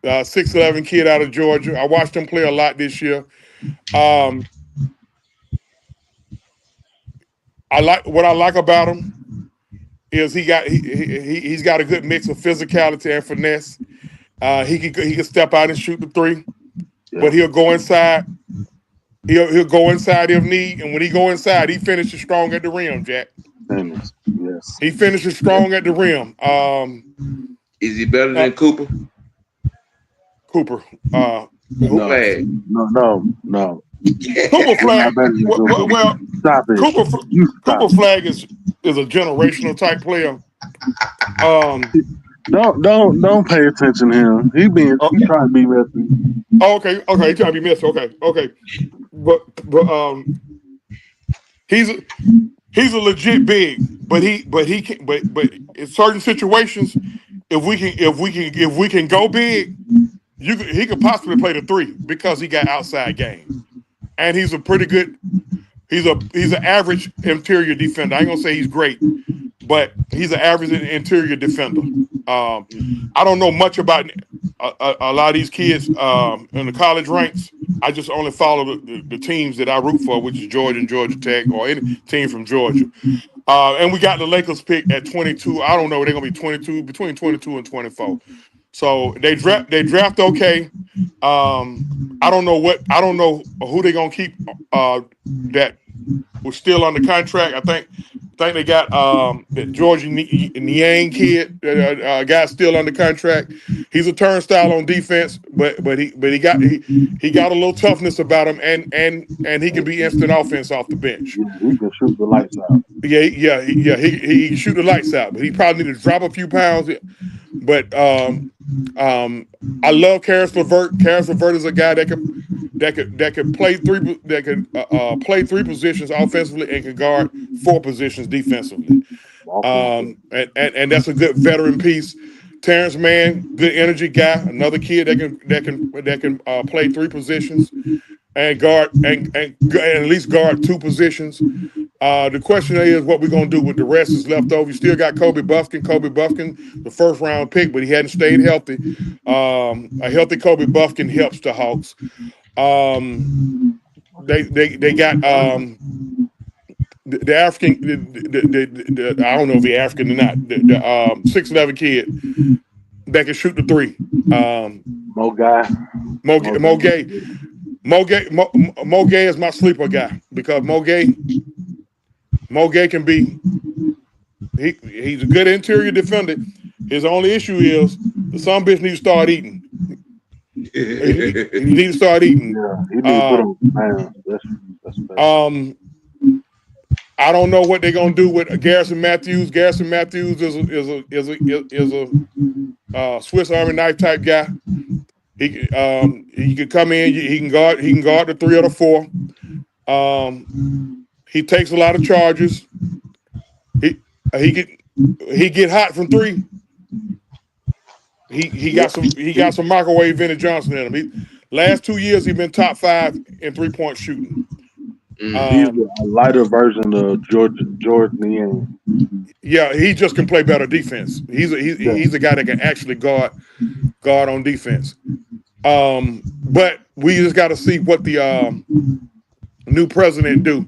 6'11" kid out of Georgia. I watched him play a lot this year. I like about him is he's got a good mix of physicality and finesse. He can step out and shoot the 3, but he'll go inside. He'll go inside if need, and when he go inside, he finishes strong at the rim, Jack. Yes. He finishes strong at the rim. Is he better than Cooper? Cooper. Cooper flag. No. Cooper flag. Not better than Cooper. Well, Stop it. Cooper You stop Cooper it. Flag is a generational type player. Don't pay attention to him. Oh, He trying to be messy. okay, he trying to be missed. Okay, but he's he's a legit big, but he can but in certain situations, if we can go big, he could possibly play the three because he got outside game, and he's a pretty good. He's an average interior defender. I ain't gonna say he's great, but he's an average interior defender. I don't know much about a lot of these kids in the college ranks. I just only follow the teams that I root for, which is Georgia and Georgia Tech, or any team from Georgia. And we got the Lakers pick at 22. I don't know. They're gonna be 22, between 22 and 24. So they draft okay. I don't know who they're gonna keep that was still under contract. I think they got that Georgia Niang kid, guy still under contract. He's a turnstile on defense, but he got a little toughness about him, and he can be instant offense off the bench. Yeah, he can shoot the lights out. Yeah. He can shoot the lights out, but he probably need to drop a few pounds. But I love Karis LeVert. Karis LeVert is a guy that could play play three positions offensively and can guard four positions defensively. And that's a good veteran piece. Terrence Mann, good energy guy, another kid that can play three positions and guard and at least guard two positions. The question is what we're gonna do with the rest is left over. You still got Kobe Buffkin. Kobe Buffkin, the first round pick, but he hadn't stayed healthy. A healthy Kobe Buffkin helps the Hawks. They got the African the I don't know if he's African or not. The 6'11" kid that can shoot the three. Mo guy. Mo Gay is my sleeper guy because Mo Gay can be he's a good interior defender. His only issue is the son bitch needs to start eating. He needs to start eating. Yeah, he needs to put on pounds. That's bad. I don't know what they're gonna do with Garrison Matthews. Garrison Matthews is a Swiss Army knife type guy. He could come in. He can guard the three or the four. He takes a lot of charges. He get hot from three. He got some microwave Vinnie Johnson in him. Last 2 years he's been top 5 in 3-point shooting. He's a lighter version of George Niang. Yeah, he just can play better defense. He's a guy that can actually guard on defense. But we just got to see what the new president do.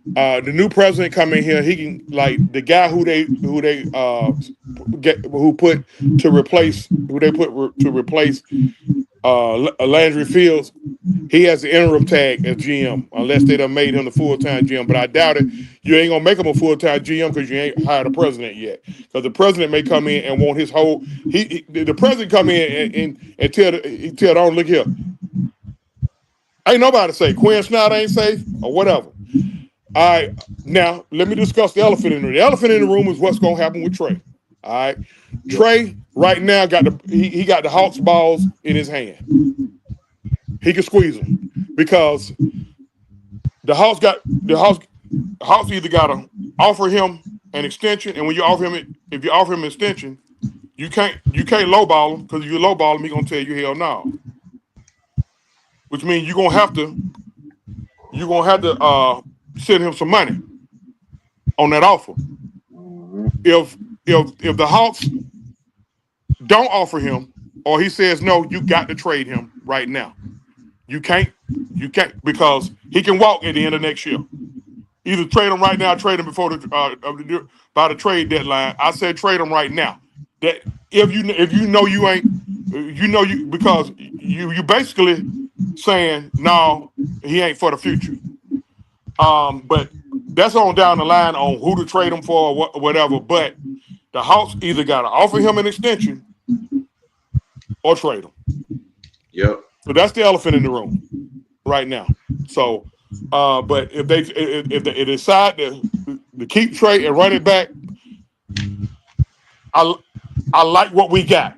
The new president come in here. He can the guy who they put to replace Landry Fields. He has the interim tag as GM unless they done made him the full-time GM. But I doubt it. You ain't gonna make him a full-time GM because you ain't hired a president yet. Because the president may come in and want his whole. The president come in and tell don't look here. Ain't nobody say Quinn Snyder ain't safe or whatever. All right, now let me discuss the elephant in the room. The elephant in the room is what's gonna happen with Trey. All right, Trey right now got he got the Hawks balls in his hand. He can squeeze them because the Hawks either gotta offer him an extension, and when you offer him if you offer him an extension, you can't lowball him because if you lowball him, he gonna tell you hell no. Which means you're gonna have to send him some money on that offer. If the Hawks don't offer him, or he says no, you got to trade him right now. You can't because he can walk at the end of next year. Either trade him right now, or trade him before by the trade deadline. I said trade him right now. That if you know you ain't because you basically saying no, he ain't for the future. But that's on down the line on who to trade him for or whatever. But the Hawks either got to offer him an extension or trade him. Yep. So that's the elephant in the room right now. So But if they decide to keep Trey and run it back, I like what we got.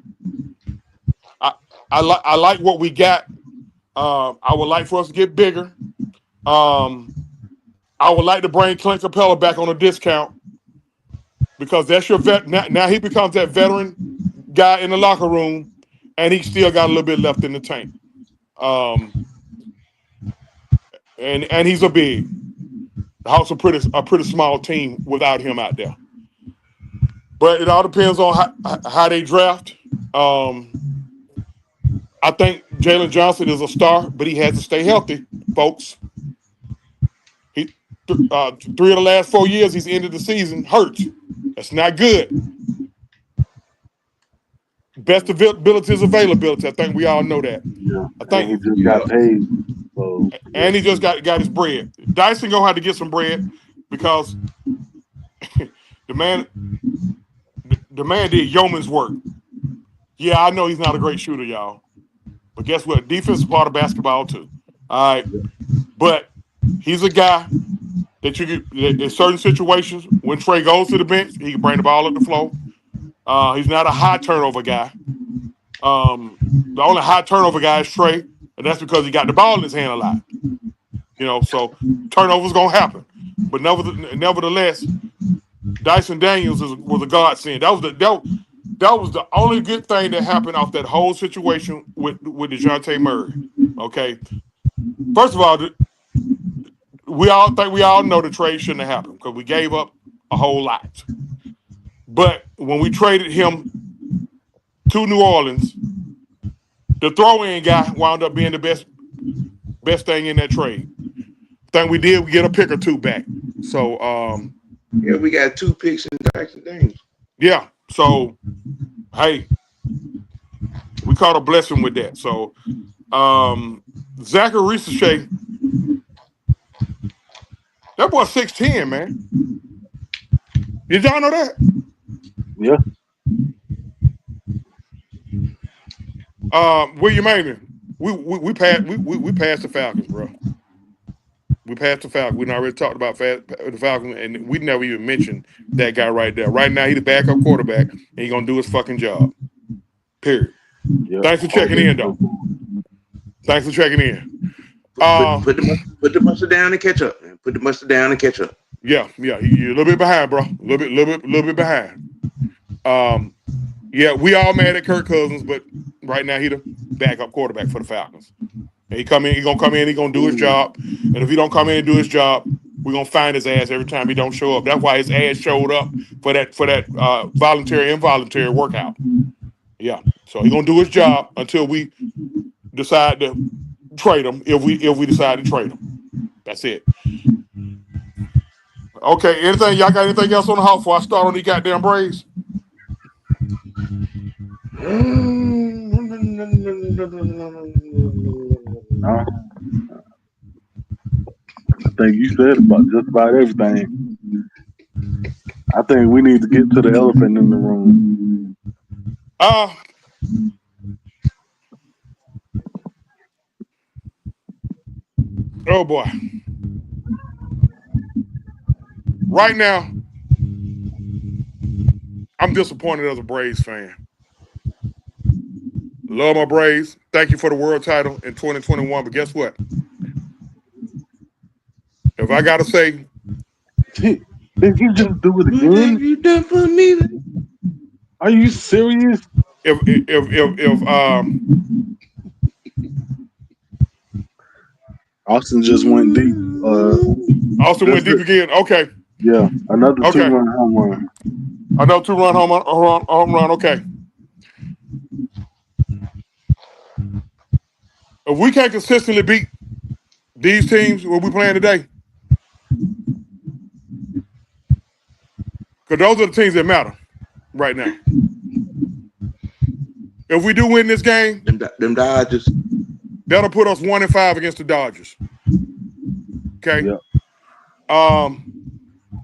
I like what we got. I would like for us to get bigger. I would like to bring Clint Capella back on a discount because that's your vet. Now he becomes that veteran guy in the locker room, and he still got a little bit left in the tank. And he's a big. The Hawks are a pretty small team without him out there. But it all depends on how they draft. I think Jalen Johnson is a star, but he has to stay healthy, folks. He 3 of the last 4 years he's ended the season hurt. That's not good. Best ability is availability. I think we all know that. Yeah. I think and he just got paid. So, and he just got his bread. Dyson gonna have to get some bread because the man did yeoman's work. Yeah, I know he's not a great shooter, y'all. But guess what? Defense is part of basketball too. All right. But he's a guy that you could, in certain situations, when Trey goes to the bench, he can bring the ball up the floor. He's not a high turnover guy. The only high turnover guy is Trey, and that's because he got the ball in his hand a lot. So turnovers gonna happen. But nevertheless, Dyson Daniels was a godsend. That was the only good thing that happened off that whole situation with DeJounte Murray. Okay. First of all, we all know the trade shouldn't have happened because we gave up a whole lot. But when we traded him to New Orleans, the throw-in guy wound up being the best thing in that trade. Thing we did, we get a pick or two back. So yeah, we got 2 picks in Dyson Daniels. Yeah. So hey, we caught a blessing with that. So Zachary Ricochet, that boy 6'10", man. Did y'all know that? yeah. William Maven, we passed the Falcons, bro. We passed the Falcons. We already talked about the Falcons, and we never even mentioned that guy right there. Right now, he's the backup quarterback, and he's gonna do his fucking job. Period. Yep. Thanks for checking in, though. Thanks for checking in. Put the mustard down and catch up, man. Put the mustard down and catch up. Yeah, you're a little bit behind, bro. A little bit behind. Yeah, we all mad at Kirk Cousins, but right now he the backup quarterback for the Falcons. And he gonna come in, he gonna do his job. And if he don't come in and do his job, we're gonna find his ass every time he don't show up. That's why his ass showed up for that voluntary, involuntary workout. Yeah. So he's gonna do his job until we decide to trade him, if we decide to trade him. That's it. Okay, y'all got anything else on the house before I start on these goddamn Braves? No. I think you said just about everything. I think we need to get to the elephant in the room. Oh boy. Right now, I'm disappointed as a Braves fan. Love my Braves. Thank you for the world title in 2021. But guess what? If I gotta say, Did you just do it What again? have you done for me? Are you serious? if Austin just went deep. Austin went deep again. Okay. Yeah, another Okay. 2-run home run. Another 2-run home run. Okay. If we can't consistently beat these teams what we playing today, because those are the teams that matter right now. If we do win this game, Them Dodgers. that'll put us 1-5 against the Dodgers. Okay. Yeah.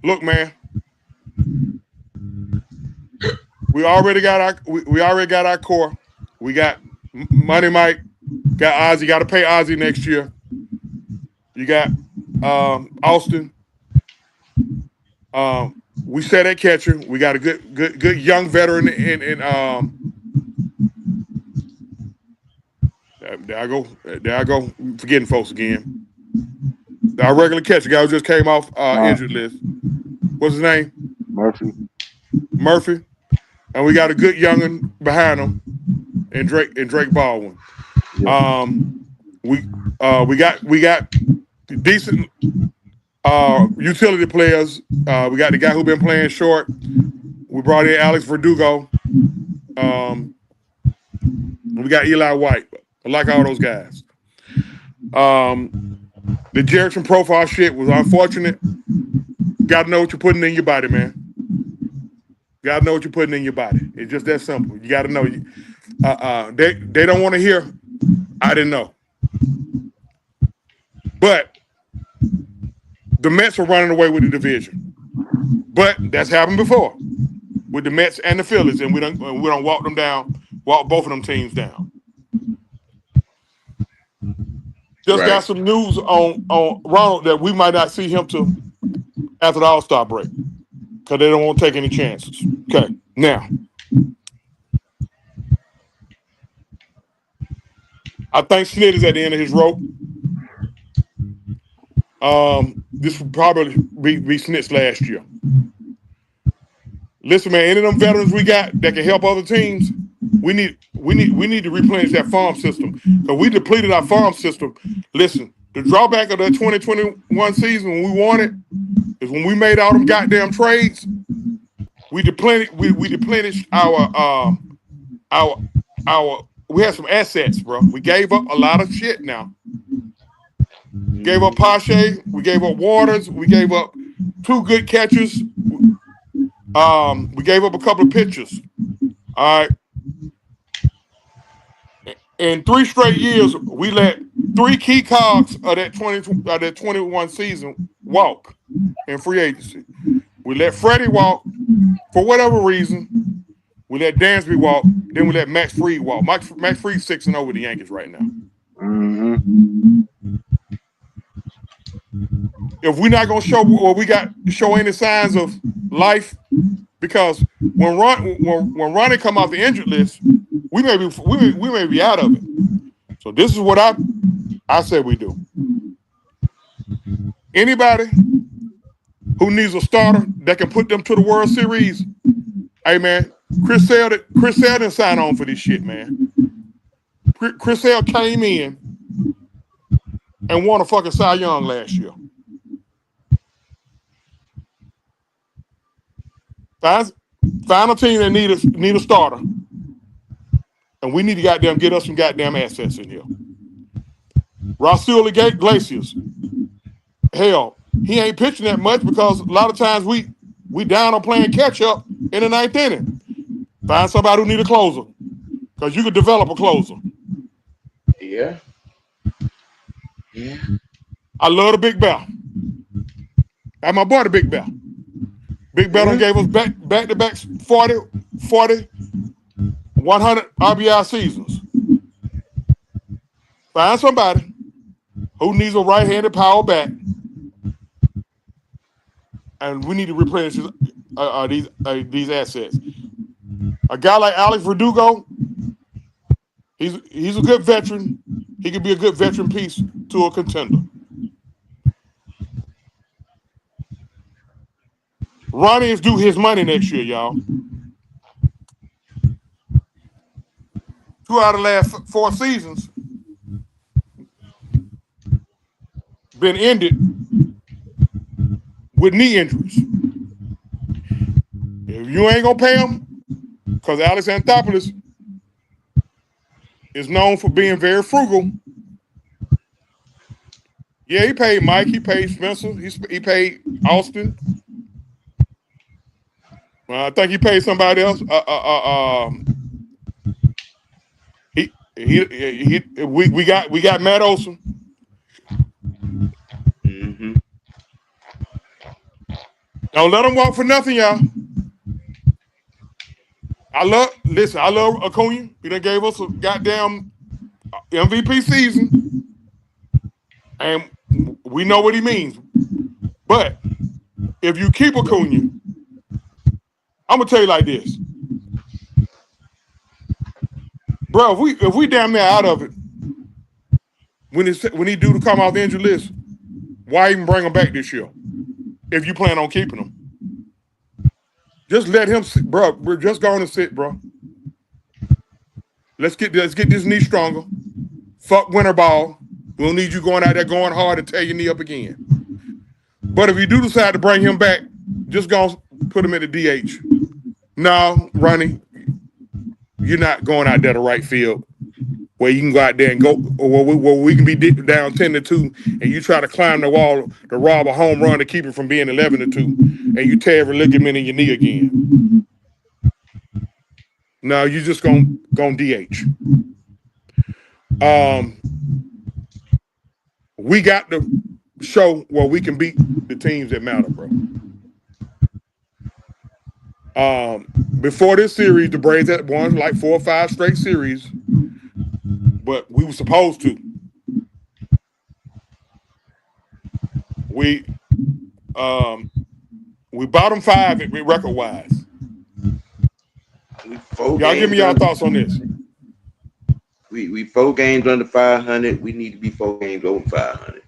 Look, man. We already got our core. We got Money Mike, got Ozzy. Got to pay Ozzy next year. You got Austin. We said at catcher. We got a good young veteran there I go. There I go. Forgetting folks again. Our regular catcher guy who just came off injured list. What's his name? Murphy. And we got a good youngin behind him, and Drake Baldwin. Yeah. We got decent utility players. We got the guy who been playing short. We brought in Alex Verdugo. We got Eli White. I like all those guys. The Jerrickson profile shit was unfortunate. Got to know what you're putting in your body, man. Got to know what you're putting in your body. It's just that simple. You got to know. They don't want to hear, I didn't know. But the Mets are running away with the division. But that's happened before with the Mets and the Phillies, and we don't walk both of them teams down. Just got some news on Ronald that we might not see him till after the All-Star break because they don't want to take any chances. Okay, now I think Snit is at the end of his rope. This would probably be Snit's last year. Listen, man, any of them veterans we got that can help other teams, we need to replenish that farm system because we depleted our farm system. Listen, the drawback of the 2021 season when we won it is when we made all them goddamn trades. We replenished our we had some assets, bro. We gave up a lot of shit now. Gave up Pache, we gave up Waters, we gave up 2 good catchers. We gave up a couple of pitchers. All right. In 3 straight years, we let 3 key cogs of that 21 season walk in free agency. We let Freddie walk for whatever reason. We let Dansby walk. Then we let Max Fried walk. Max Fried's 6-0 with the Yankees right now. Mm-hmm. If we're not gonna show any signs of life, because when Ronnie come off the injured list, we may be out of it. So this is what I say we do. Anybody who needs a starter that can put them to the World Series, hey man, Chris Sale didn't sign on for this shit, man. Chris Sale came in and won a fucking Cy Young last year. Find a team that need a starter, and we need to goddamn get us some goddamn assets in here. Rasul Iglesias, hell, he ain't pitching that much because a lot of times we down on playing catch up in the 9th inning. Find somebody who need a closer, because you could develop a closer. Yeah. I love the Big Bell. That's my boy, the Big Bell. Big Bell done gave us back-to-back 40, 100 RBI seasons. Find somebody who needs a right-handed power bat, and we need to replenish these assets. A guy like Alex Verdugo, he's a good veteran. He could be a good veteran piece to a contender. Ronnie is due his money next year, y'all. 2 out of the last 4 seasons been ended with knee injuries. If you ain't gonna pay him, because Alex Anthopoulos is known for being very frugal. Yeah, he paid Mike, he paid Spencer, he paid Austin. I think he paid somebody else. We got Matt Olson. Mm-hmm. Don't let him walk for nothing, y'all. I love Acuna. He done gave us a goddamn MVP season. And We know what he means. But if you keep Acuna, I'm gonna tell you like this, bro. If we damn near out of it when he due to come off the injury list, why even bring him back this year? If you plan on keeping him, just let him sit, bro. We're just going to sit, bro. Let's get this knee stronger. Fuck winter ball. We'll need you going out there going hard to tear your knee up again. But if you do decide to bring him back, just go put him in the DH. No, Ronnie, you're not going out there to right field where you can go out there and go, or where we can be down 10-2, and you try to climb the wall to rob a home run to keep it from being 11-2, and you tear every ligament in your knee again. No, you're just gonna DH. We got to show where we can beat the teams that matter, bro. Before this series, the Braves had won like 4 or 5 straight series, but we were supposed to. We bottom 5 record wise. Y'all give me y'all thoughts on this. We 4 games under 500. We need to be 4 games over 500.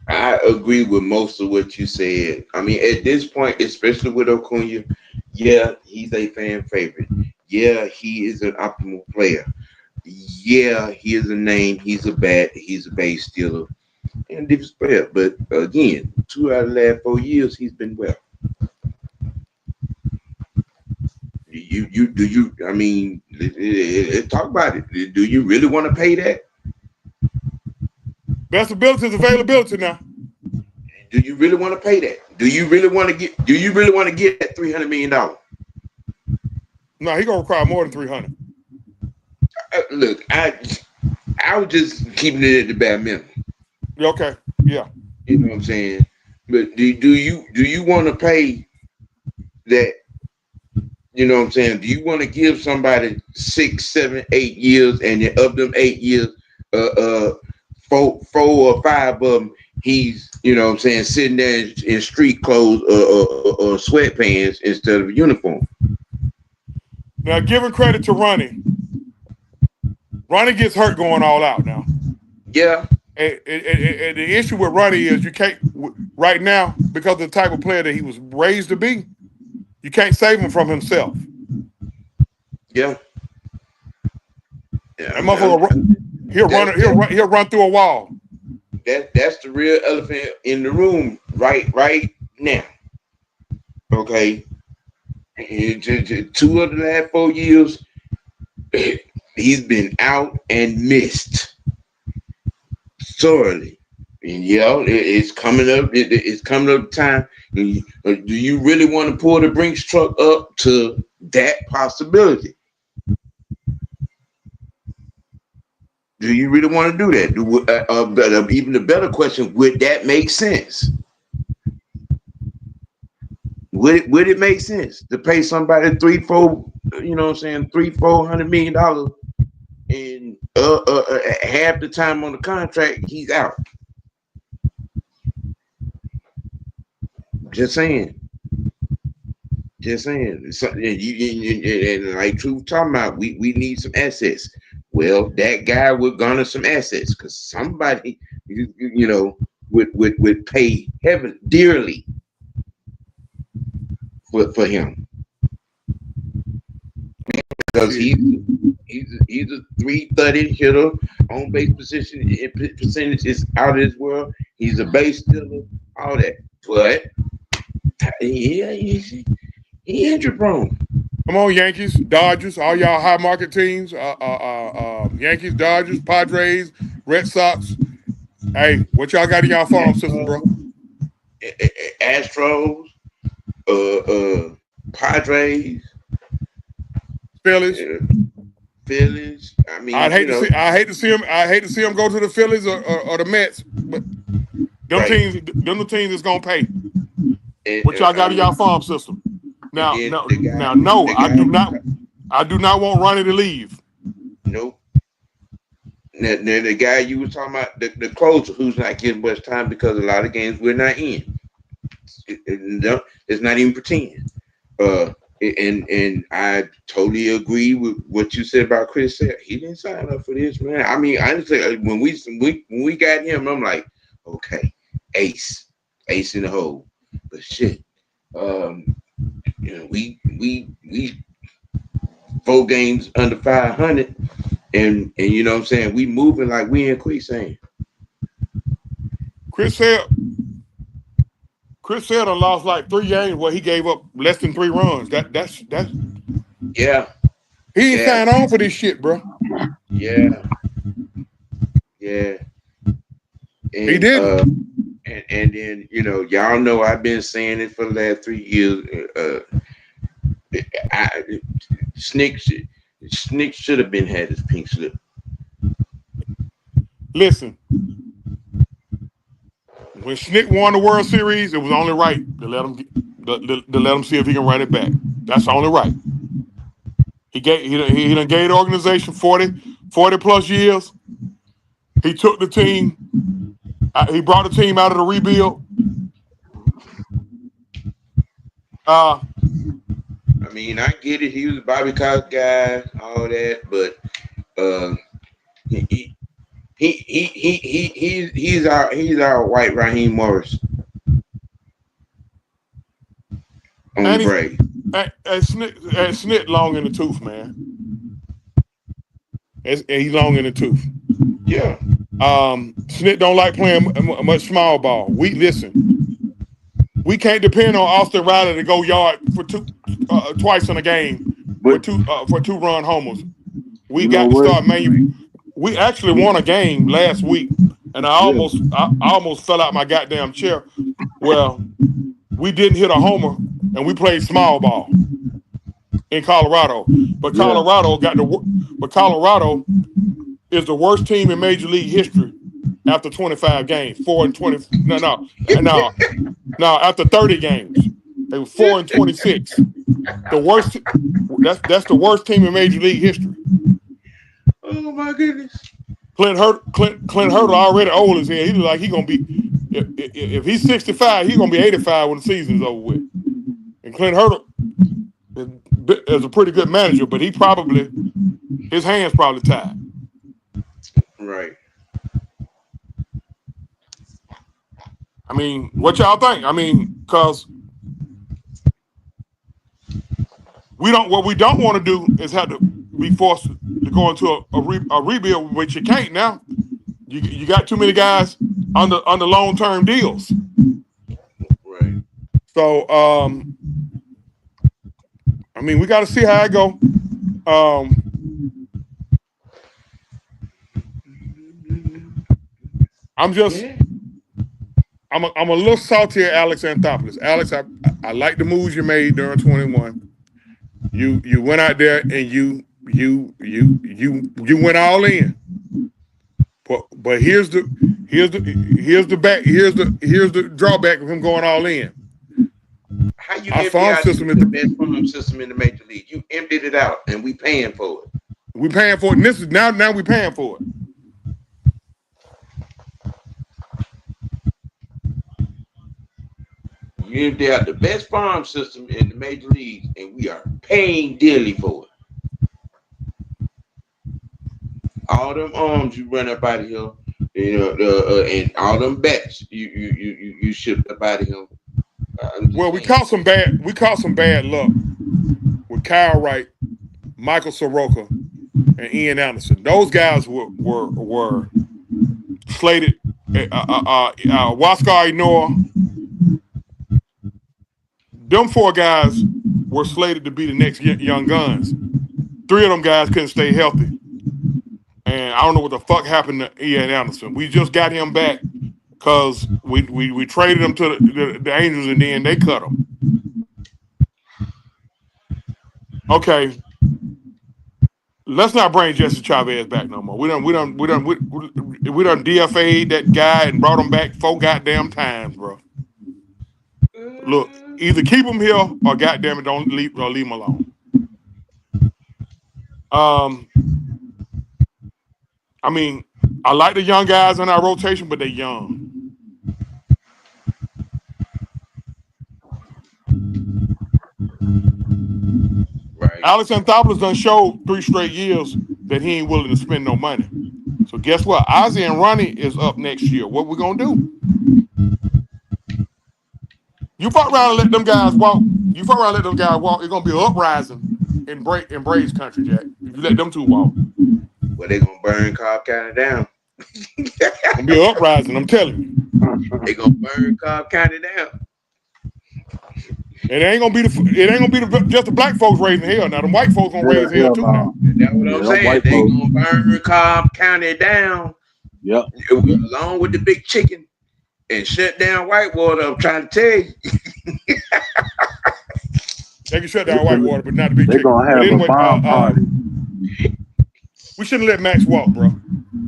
I agree with most of what you said. I mean, at this point, especially with Acuna, yeah, he's a fan favorite. Yeah, he is an optimal player. Yeah, he is a name. He's a bat. He's a base stealer and a different player. But again, 2 out of the last 4 years, he's been well. Do you? I mean, let's talk about it. Do you really want to pay that? Best ability is availability now. Do you really want to pay that? Do you really want to get? Do you really want to get that $300 million? No, he gonna require more than 300. Look, I was just keeping it at the bare minimum. Okay, yeah. You know what I'm saying? But do you want to pay that? You know what I'm saying? Do you want to give somebody 6, 7, 8 years, and of them 8 years, 4 or 5 of them, he's, you know what I'm saying, sitting there in street clothes or sweatpants instead of a uniform? Now, giving credit to Ronnie gets hurt going all out now. Yeah. And the issue with Ronnie is you can't, right now, because of the type of player that he was raised to be, you can't save him from himself. Yeah. That motherfucker, he'll run through a wall. That's the real elephant in the room right now. Okay. And 2 of the last 4 years, he's been out and missed sorely. And it's coming up. It's coming up time. Do you really want to pull the Brinks truck up to that possibility? Do you really want to do that? Even the better question: would that make sense? Would it make sense to pay somebody $300-400 million, and half the time on the contract he's out? Just saying. And like Truth talking about, we need some assets. Well, that guy would garner some assets because somebody, would pay dearly for him, because he's a 330 hitter, on base percentage is out of this world. He's a base stealer, all that, but he injury prone. Come on, Yankees, Dodgers, all y'all high market teams. Yankees, Dodgers, Padres, Red Sox. Hey, what y'all got in y'all farm system, bro? Astros, Padres, Phillies. Phillies. I mean, I hate to see him go to the Phillies or the Mets, but them teams is gonna pay. What y'all got in y'all farm system? Now, I do not want Ronnie to leave. Nope. Now, the guy you was talking about, the closer, who's not getting much time because a lot of games we're not in. It's not even pretend. Uh, and I totally agree with what you said about Chris. He didn't sign up for this, man. I mean, honestly, when we got him, I'm like, okay, ace in the hole. But shit, um, we 4 games under 500, and you know what I'm saying, we moving like we in quicksand. Chris Hill lost like 3 games where he gave up less than 3 runs. That's Yeah, he ain't yeah, signed on for this shit, bro. yeah, yeah. He And didn't. and then y'all know I've been saying it for the last 3 years. I, Snick should have been had his pink slip. Listen, when Snick won the World Series, it was only right to let him to let him see if he can run it back. That's only right. He done gave the organization 40 plus years. He took the team. He brought the team out of the rebuild. I mean, I get it. He was a Bobby Cox guy, all that, but he he's our white Raheem Morris on the And Braves. Snit long in the tooth, man. He's long in the tooth. Yeah. Snit don't like playing much small ball. We can't depend on Austin Riley to go yard for twice in a game But for 2-run homers. We you know got to what? start We actually won a game last week, and Yeah. I almost fell out my goddamn chair. Well, we didn't hit a homer, and we played small ball in Colorado. But Yeah. Colorado is the worst team in Major League history after 25 games. 4-20. No. After 30 games, they were 4-26. The worst. That's the worst team in Major League history. Oh my goodness. Clint Hurdle already old as hell. He look like he gonna be if he's 65, he's gonna be 85 when the season's over with. And Clint Hurdle is a pretty good manager, but his hands probably tied. Right. I mean, what y'all think? I mean, because what we don't want to do is have to be forced to go into a rebuild, which you can't now. You got too many guys under long-term deals. Right. So I mean, we got to see how it go. I'm a little salty at Alex Anthopoulos. Alex, I like the moves you made during 21. You went out there and you went all in. But here's the drawback of him going all in. How you Our empty farm out system the best farm system in the major league? You emptied it out, and we paying for it. we paying for it. And this is now we paying for it. You empty out the best farm system in the major leagues, and we are paying dearly for it. All them arms you run up out of here, and all them bats you shipped up out of here. Well, we caught some bad luck with Kyle Wright, Michael Soroka, and Ian Anderson. Those guys were slated. Huascar Inoa. Them 4 guys were slated to be the next young guns. 3 of them guys couldn't stay healthy. And I don't know what the fuck happened to Ian Anderson. We just got him back because we traded him to the Angels and then they cut him. Okay. Let's not bring Jesse Chavez back no more. We done DFA'd that guy and brought him back 4 goddamn times, bro. Look, either keep him here or goddamn it, don't leave him alone. I mean, I like the young guys in our rotation, but they're young. Right. Alex Anthopoulos done showed 3 straight years that he ain't willing to spend no money. So guess what? Ozzie and Ronnie is up next year. What we gonna do? You fuck around and let them guys walk. You fuck around and let them guys walk. It's gonna be an uprising in Braves country, Jack. If you let them two walk. Well, they gonna burn Cobb County down. Gonna be an uprising, I'm telling you. They gonna burn Cobb County down. It ain't gonna be just the black folks raising hell. Now the white folks gonna raise hell too now. That's what I'm saying. They gonna burn Cobb County down. Yep. Along with the big chicken and shut down Whitewater. I'm trying to tell you. They can shut down Whitewater, but not the big They're chicken. gonna have anyway, a bomb party. We shouldn't let Max walk, bro.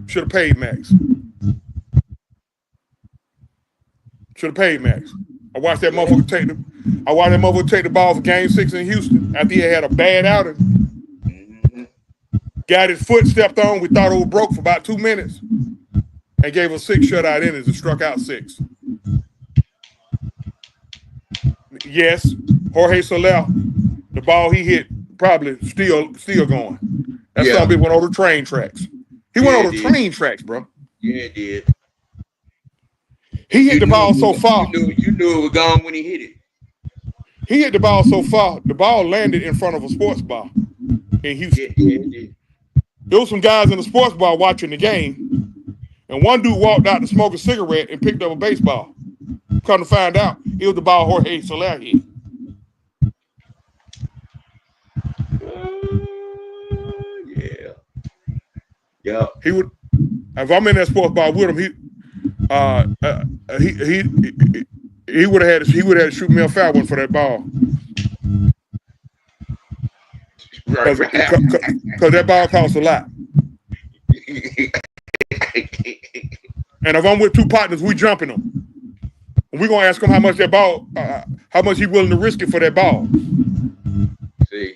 Should have paid Max. Should have paid Max. I watched that motherfucker take the ball for Game 6 in Houston after he had a bad outing. Mm-hmm. Got his foot stepped on. We thought it was broke for about 2 minutes, and gave a 6 shutout innings and struck out 6. Yes, Jorge Soler, the ball he hit probably still going. That son went over the train tracks. He went over the train tracks, bro. Yeah, it did. He hit the ball so far. You knew it was gone when he hit it. He hit the ball so far, the ball landed in front of a sports bar in Houston. Yeah, it did. There was some guys in the sports bar watching the game, and one dude walked out to smoke a cigarette and picked up a baseball. Come to find out, it was the ball Jorge Soler hit. Yeah. Yeah. He would, if I'm in that sports bar with him, he would have had to shoot me a foul one for that ball. Because that ball costs a lot. And if I'm with 2 partners, we jumping them. And we're gonna ask him how much that ball, how much he willing to risk it for that ball. See.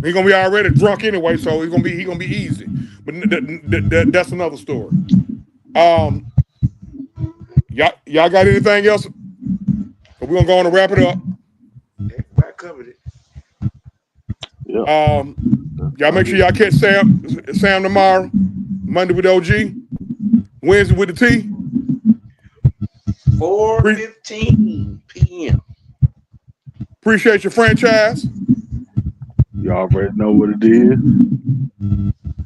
He's gonna be already drunk anyway, so he gonna be easy. But that's another story. Y'all got anything else? We're gonna go on and wrap it up. I covered it. Yeah. Y'all make sure y'all catch Sam tomorrow, Monday with OG, Wednesday with the T. 4:15 p.m. Appreciate your franchise. You already know what it is.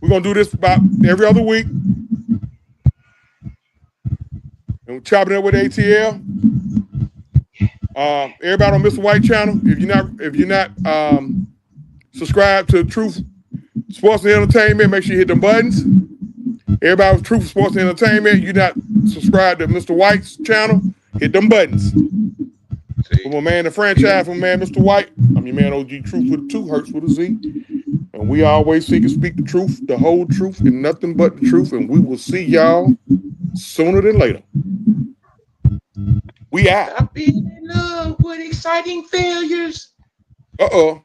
We're gonna do this about every other week. And we're chopping it up with ATL. Everybody on Mr. White channel, if you're not subscribed to Truth Sports and Entertainment, make sure you hit them buttons. Everybody with Truth Sports and Entertainment, you're not subscribed to Mr. White's channel, hit them buttons. For my man, the franchise, for my man, Mr. White, I'm your man, OG Truth with a 2, Hurts with a Z. And we always seek and speak the truth, the whole truth, and nothing but the truth. And we will see y'all sooner than later. We out. Stop being in love with exciting failures. Uh-oh.